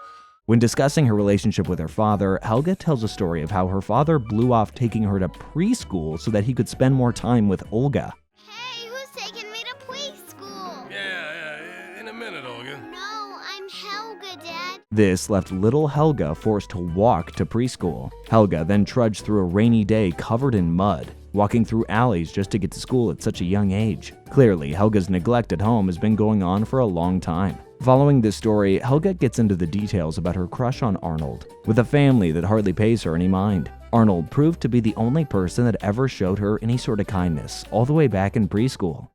When discussing her relationship with her father, Helga tells a story of how her father blew off taking her to preschool so that he could spend more time with Olga.
Hey, who's taking me to preschool?
Yeah, in a minute, Olga.
No, I'm Helga, Dad.
This left little Helga forced to walk to preschool. Helga then trudged through a rainy day covered in mud, walking through alleys just to get to school at such a young age. Clearly, Helga's neglect at home has been going on for a long time. Following this story, Helga gets into the details about her crush on Arnold, with a family that hardly pays her any mind. Arnold proved to be the only person that ever showed her any sort of kindness, all the way back in preschool.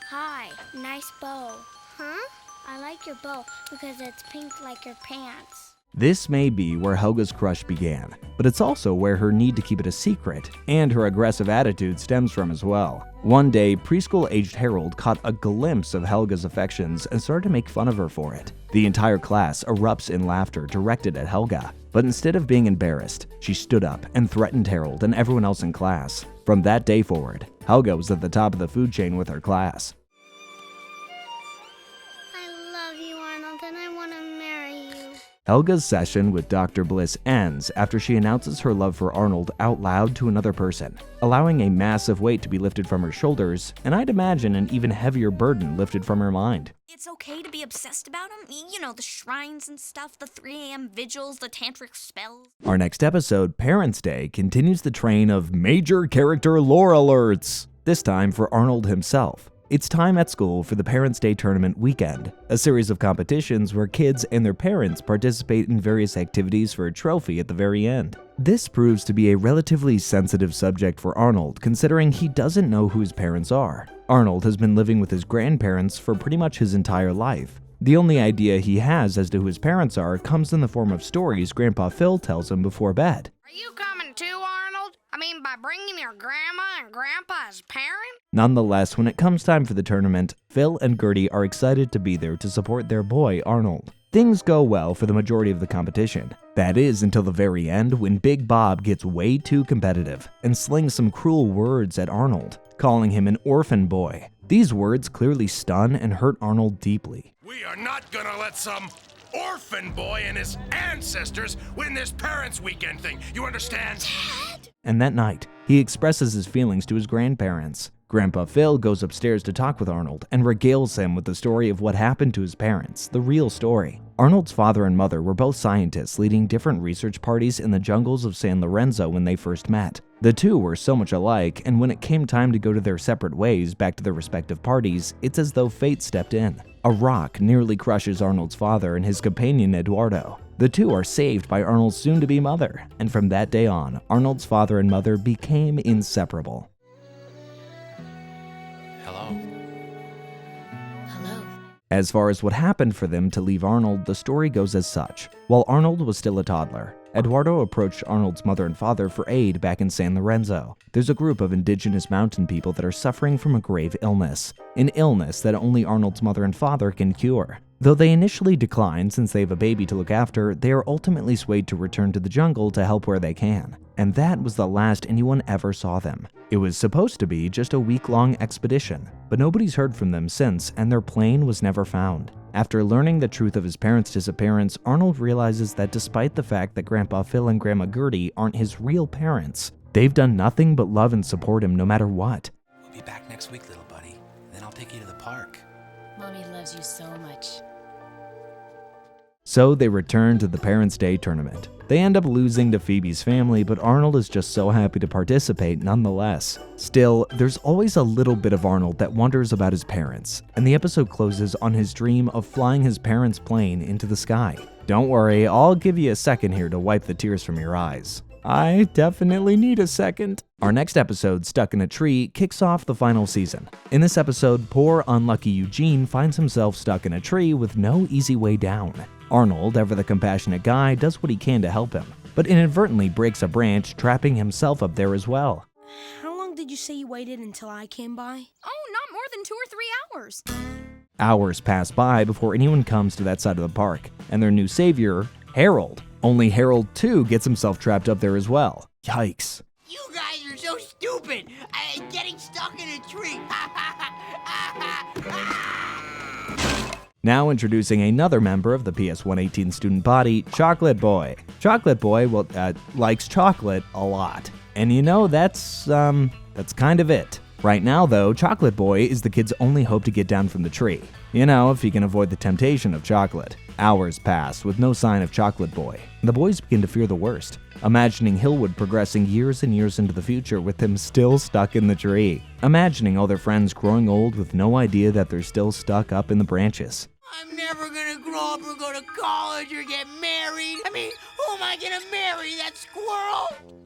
Hi, nice bow. Huh? I like your bow because it's pink like your pants.
This may be where Helga's crush began, but it's also where her need to keep it a secret and her aggressive attitude stems from as well. One day, preschool-aged Harold caught a glimpse of Helga's affections and started to make fun of her for it. The entire class erupts in laughter directed at Helga, but instead of being embarrassed, she stood up and threatened Harold and everyone else in class. From that day forward, Helga was at the top of the food chain with her class.
I love you, Arnold, and I want to marry you.
Helga's session with Dr. Bliss ends after she announces her love for Arnold out loud to another person, allowing a massive weight to be lifted from her shoulders, and I'd imagine an even heavier burden lifted from her mind.
It's okay to be obsessed about him. You know, the shrines and stuff, the 3 a.m. vigils, the tantric spells.
Our next episode, Parents' Day, continues the train of major character lore alerts, this time for Arnold himself. It's time at school for the Parents' Day Tournament weekend, a series of competitions where kids and their parents participate in various activities for a trophy at the very end. This proves to be a relatively sensitive subject for Arnold, considering he doesn't know who his parents are. Arnold has been living with his grandparents for pretty much his entire life. The only idea he has as to who his parents are comes in the form of stories Grandpa Phil tells him before bed.
Are you coming too, Arnold? I mean, by bringing your grandma and grandpa as parents?
Nonetheless, when it comes time for the tournament, Phil and Gertie are excited to be there to support their boy, Arnold. Things go well for the majority of the competition. That is until the very end when Big Bob gets way too competitive and slings some cruel words at Arnold, calling him an orphan boy. These words clearly stun and hurt Arnold deeply.
We are not gonna let some orphan boy and his ancestors win this Parents' Weekend thing. You understand?
And that night, he expresses his feelings to his grandparents. Grandpa Phil goes upstairs to talk with Arnold and regales him with the story of what happened to his parents, the real story. Arnold's father and mother were both scientists leading different research parties in the jungles of San Lorenzo when they first met. The two were so much alike, and when it came time to go to their separate ways back to their respective parties, it's as though fate stepped in. A rock nearly crushes Arnold's father and his companion Eduardo. The two are saved by Arnold's soon-to-be mother, and from that day on, Arnold's father and mother became inseparable. As far as what happened for them to leave Arnold, the story goes as such. While Arnold was still a toddler, Eduardo approached Arnold's mother and father for aid back in San Lorenzo. There's a group of indigenous mountain people that are suffering from a grave illness, an illness that only Arnold's mother and father can cure. Though they initially decline since they have a baby to look after, they are ultimately swayed to return to the jungle to help where they can. And that was the last anyone ever saw them. It was supposed to be just a week-long expedition, but nobody's heard from them since, and their plane was never found. After learning the truth of his parents' disappearance, Arnold realizes that despite the fact that Grandpa Phil and Grandma Gertie aren't his real parents, they've done nothing but love and support him no matter what.
We'll be back next week, little buddy. Then I'll take you to the park.
Mommy loves you so much.
So they return to the Parents' Day Tournament. They end up losing to Phoebe's family, but Arnold is just so happy to participate nonetheless. Still, there's always a little bit of Arnold that wonders about his parents, and the episode closes on his dream of flying his parents' plane into the sky. Don't worry, I'll give you a second here to wipe the tears from your eyes. I definitely need a second. Our next episode, Stuck in a Tree, kicks off the final season. In this episode, poor unlucky Eugene finds himself stuck in a tree with no easy way down. Arnold, ever the compassionate guy, does what he can to help him, but inadvertently breaks a branch, trapping himself up there as well.
How long did you say you waited until I came by?
Oh, not more than 2 or 3 hours.
Hours pass by before anyone comes to that side of the park, and their new savior, Harold. Only Harold, too, gets himself trapped up there as well. Yikes.
You guys are so stupid. Getting stuck in a tree.
Now introducing another member of the PS118 student body, Chocolate Boy. Chocolate Boy, likes chocolate a lot. And you know, that's kind of it. Right now, though, Chocolate Boy is the kid's only hope to get down from the tree. You know, if he can avoid the temptation of chocolate. Hours pass with no sign of Chocolate Boy. The boys begin to fear the worst, imagining Hillwood progressing years and years into the future with him still stuck in the tree. Imagining all their friends growing old with no idea that they're still stuck up in the branches.
I'm never gonna grow up or go to college or get married. I mean, who am I gonna marry, that squirrel?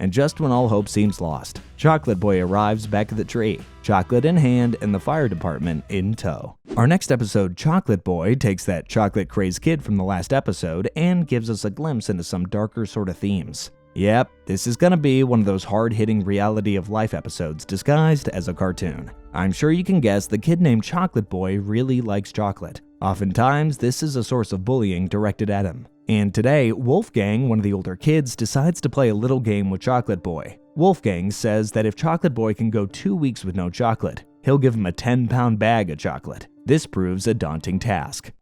And just when all hope seems lost, Chocolate Boy arrives back at the tree, chocolate in hand and the fire department in tow. Our next episode, Chocolate Boy, takes that chocolate-crazed kid from the last episode and gives us a glimpse into some darker sort of themes. Yep, this is gonna be one of those hard-hitting reality-of-life episodes disguised as a cartoon. I'm sure you can guess the kid named Chocolate Boy really likes chocolate. Oftentimes, this is a source of bullying directed at him. And today, Wolfgang, one of the older kids, decides to play a little game with Chocolate Boy. Wolfgang says that if Chocolate Boy can go 2 weeks with no chocolate, he'll give him a 10-pound bag of chocolate. This proves a daunting task.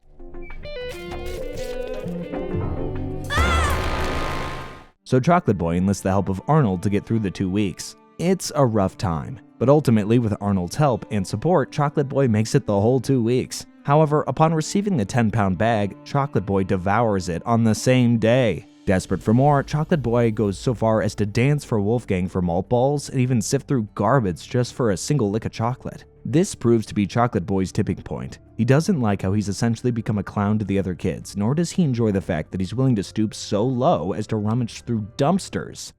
So Chocolate Boy enlists the help of Arnold to get through the 2 weeks. It's a rough time, but ultimately with Arnold's help and support, Chocolate Boy makes it the whole 2 weeks. However, upon receiving the 10-pound bag, Chocolate Boy devours it on the same day. Desperate for more, Chocolate Boy goes so far as to dance for Wolfgang for malt balls and even sift through garbage just for a single lick of chocolate. This proves to be Chocolate Boy's tipping point. He doesn't like how he's essentially become a clown to the other kids, nor does he enjoy the fact that he's willing to stoop so low as to rummage through dumpsters.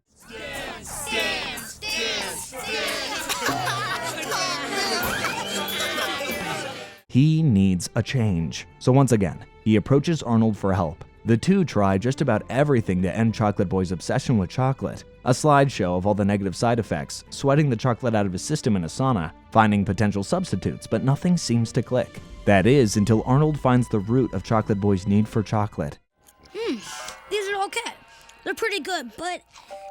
He needs a change. So once again, he approaches Arnold for help. The two try just about everything to end Chocolate Boy's obsession with chocolate. A slideshow of all the negative side effects, sweating the chocolate out of his system in a sauna, finding potential substitutes, but nothing seems to click. That is, until Arnold finds the root of Chocolate Boy's need for chocolate.
These are okay. They're pretty good, but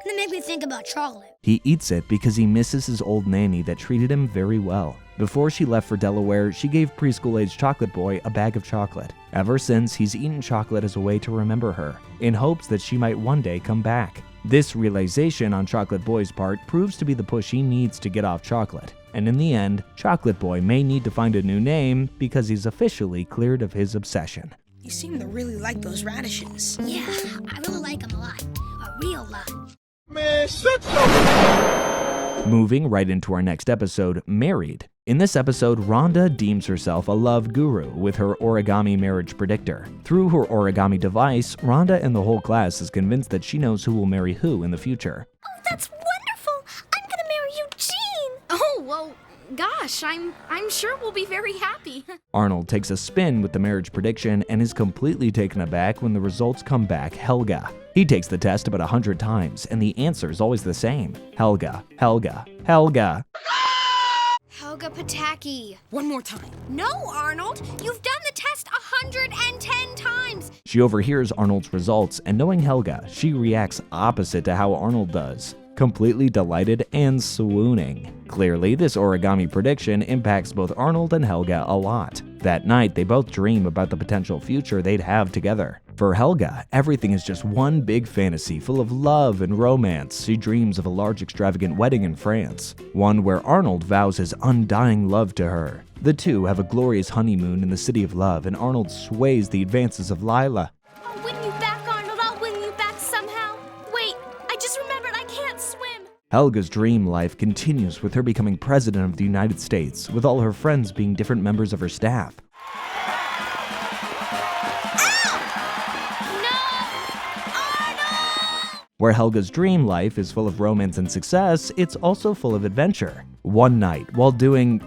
they make me think about chocolate.
He eats it because he misses his old nanny that treated him very well. Before she left for Delaware, she gave preschool-age Chocolate Boy a bag of chocolate. Ever since, he's eaten chocolate as a way to remember her, in hopes that she might one day come back. This realization on Chocolate Boy's part proves to be the push he needs to get off chocolate. And in the end, Chocolate Boy may need to find a new name because he's officially cleared of his obsession.
You seem to really like those radishes. Yeah, I really like them a lot. A real lot.
Man, shut your... Moving right into our next episode, Married. In this episode, Rhonda deems herself a love guru with her origami marriage predictor. Through her origami device, Rhonda and the whole class is convinced that she knows who will marry who in the future.
Oh, that's wonderful! I'm gonna marry Eugene! Oh, well, gosh, I'm sure we'll be very happy.
Arnold takes a spin with the marriage prediction and is completely taken aback when the results come back Helga. He takes the test about 100 times, and the answer is always the same. Helga, Helga, Helga.
Helga Pataki.
One more time.
No, Arnold! You've done the test 110 times!
She overhears Arnold's results, and knowing Helga, she reacts opposite to how Arnold does. Completely delighted and swooning. Clearly, this origami prediction impacts both Arnold and Helga a lot. That night, they both dream about the potential future they'd have together. For Helga, everything is just one big fantasy full of love and romance. She dreams of a large extravagant wedding in France, one where Arnold vows his undying love to her. The two have a glorious honeymoon in the city of love, and Arnold sways the advances of Lyla.
I'll win you back, Arnold. I'll win you back somehow. Wait, I just remembered I can't swim.
Helga's dream life continues with her becoming president of the United States, with all her friends being different members of her staff. Where Helga's dream life is full of romance and success, it's also full of adventure. One night, while doing,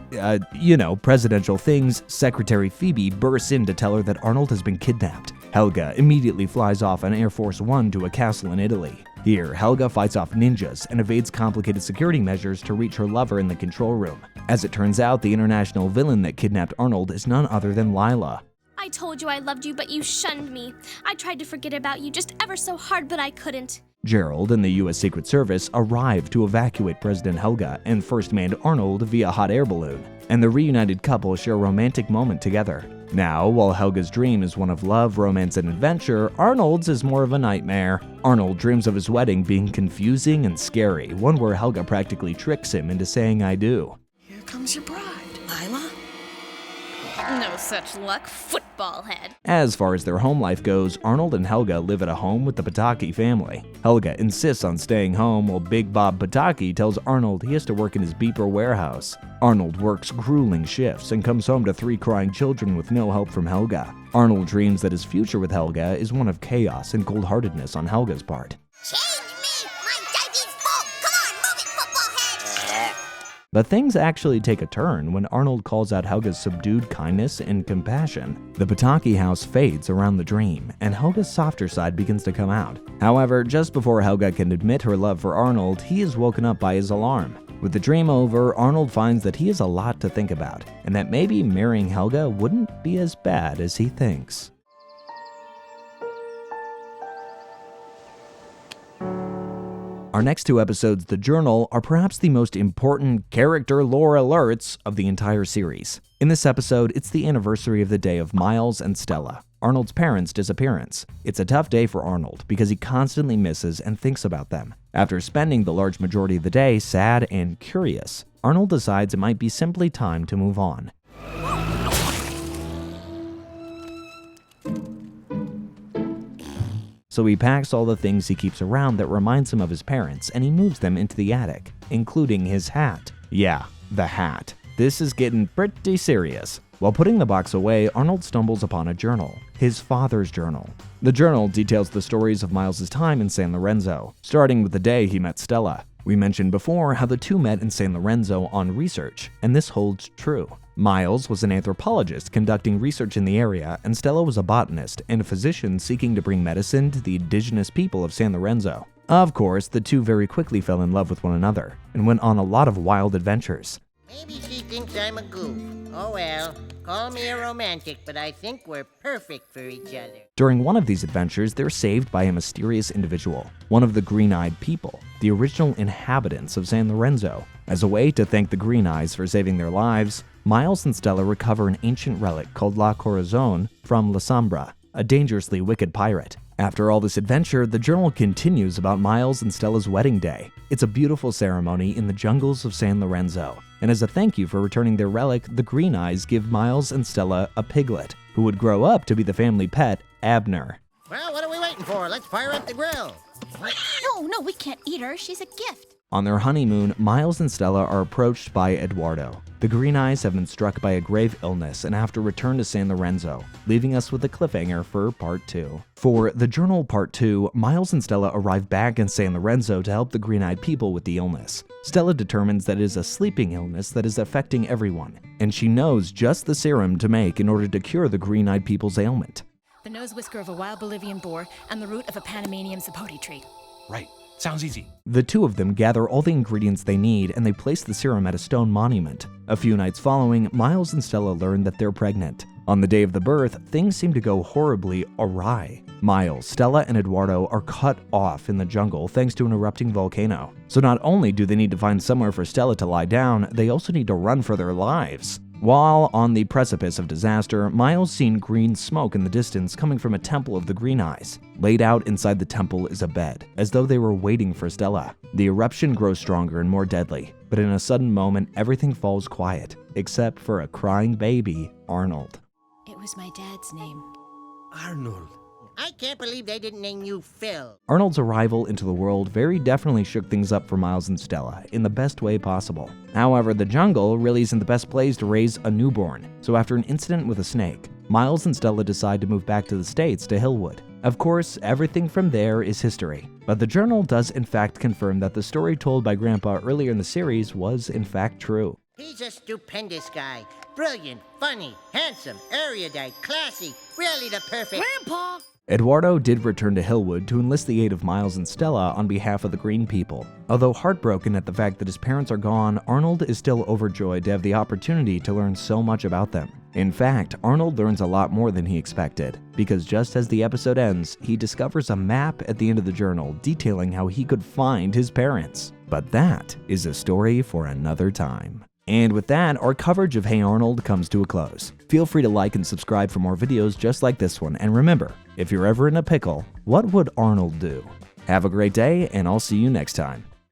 presidential things, Secretary Phoebe bursts in to tell her that Arnold has been kidnapped. Helga immediately flies off on Air Force One to a castle in Italy. Here, Helga fights off ninjas and evades complicated security measures to reach her lover in the control room. As it turns out, the international villain that kidnapped Arnold is none other than Lyla.
I told you I loved you, but you shunned me. I tried to forget about you just ever so hard, but I couldn't.
Gerald and the U.S. Secret Service arrive to evacuate President Helga and First Man Arnold via hot air balloon, and the reunited couple share a romantic moment together. Now, while Helga's dream is one of love, romance, and adventure, Arnold's is more of a nightmare. Arnold dreams of his wedding being confusing and scary, one where Helga practically tricks him into saying I do.
Here comes your bride, Lyla.
No such luck, football head.
As far as their home life goes, Arnold and Helga live at a home with the Pataki family. Helga insists on staying home while Big Bob Pataki tells Arnold he has to work in his beeper warehouse. Arnold works grueling shifts and comes home to 3 crying children with no help from Helga. Arnold dreams that his future with Helga is one of chaos and cold-heartedness on Helga's part. But things actually take a turn when Arnold calls out Helga's subdued kindness and compassion. The Pataki house fades around the dream, and Helga's softer side begins to come out. However, just before Helga can admit her love for Arnold, he is woken up by his alarm. With the dream over, Arnold finds that he has a lot to think about, and that maybe marrying Helga wouldn't be as bad as he thinks. Our next 2 episodes, The Journal, are perhaps the most important character lore alerts of the entire series. In this episode, it's the anniversary of the day of Miles and Stella, Arnold's parents' disappearance. It's a tough day for Arnold because he constantly misses and thinks about them. After spending the large majority of the day sad and curious, Arnold decides it might be simply time to move on. So he packs all the things he keeps around that reminds him of his parents, and he moves them into the attic, including his hat. Yeah, the hat. this is getting pretty serious. While putting the box away, Arnold stumbles upon a journal, his father's journal. The journal details the stories of Miles' time in San Lorenzo, starting with the day he met Stella. We mentioned before how the two met in San Lorenzo on research, and this holds true. Miles was an anthropologist conducting research in the area, and Stella was a botanist and a physician seeking to bring medicine to the indigenous people of San Lorenzo. Of course, the two very quickly fell in love with one another and went on a lot of wild adventures.
Maybe she thinks I'm a goof. Oh well, call me a romantic, but I think we're perfect for each other.
During one of these adventures, they're saved by a mysterious individual, one of the Green-Eyed People, the original inhabitants of San Lorenzo. As a way to thank the Green Eyes for saving their lives, Miles and Stella recover an ancient relic called La Corazon from La Sombra, a dangerously wicked pirate. After all this adventure, the journal continues about Miles and Stella's wedding day. It's a beautiful ceremony in the jungles of San Lorenzo, and as a thank you for returning their relic, the Green Eyes give Miles and Stella a piglet, who would grow up to be the family pet, Abner.
Well, what are we waiting for? Let's fire up the grill.
No, we can't eat her. She's a gift.
On their honeymoon, Miles and Stella are approached by Eduardo. The Green Eyes have been struck by a grave illness and have to return to San Lorenzo, leaving us with a cliffhanger for Part 2. For The Journal Part 2, Miles and Stella arrive back in San Lorenzo to help the Green-Eyed People with the illness. Stella determines that it is a sleeping illness that is affecting everyone, and she knows just the serum to make in order to cure the Green-Eyed People's ailment.
The nose whisker of a wild Bolivian boar and the root of a Panamanian sapote tree.
Right. Sounds easy.
The two of them gather all the ingredients they need and they place the serum at a stone monument. A few nights following, Miles and Stella learn that they're pregnant. On the day of the birth, things seem to go horribly awry. Miles, Stella, and Eduardo are cut off in the jungle thanks to an erupting volcano. So not only do they need to find somewhere for Stella to lie down, they also need to run for their lives. While on the precipice of disaster, Miles seen green smoke in the distance coming from a temple of the Green Eyes. Laid out inside the temple is a bed, as though they were waiting for Stella. The eruption grows stronger and more deadly, but in a sudden moment, everything falls quiet, except for a crying baby, Arnold.
It was my dad's name.
Arnold. I can't believe they didn't name you Phil.
Arnold's arrival into the world very definitely shook things up for Miles and Stella in the best way possible. However, the jungle really isn't the best place to raise a newborn, so after an incident with a snake, Miles and Stella decide to move back to the States to Hillwood. Of course, everything from there is history, but the journal does in fact confirm that the story told by Grandpa earlier in the series was in fact true.
He's a stupendous guy. Brilliant, funny, handsome, erudite, classy. Really the perfect...
Grandpa!
Eduardo did return to Hillwood to enlist the aid of Miles and Stella on behalf of the Green People. Although heartbroken at the fact that his parents are gone, Arnold is still overjoyed to have the opportunity to learn so much about them. In fact, Arnold learns a lot more than he expected, because just as the episode ends, he discovers a map at the end of the journal detailing how he could find his parents. But that is a story for another time. And with that, our coverage of Hey Arnold comes to a close. Feel free to like and subscribe for more videos just like this one, and remember, if you're ever in a pickle, what would Arnold do? Have a great day, and I'll see you next time.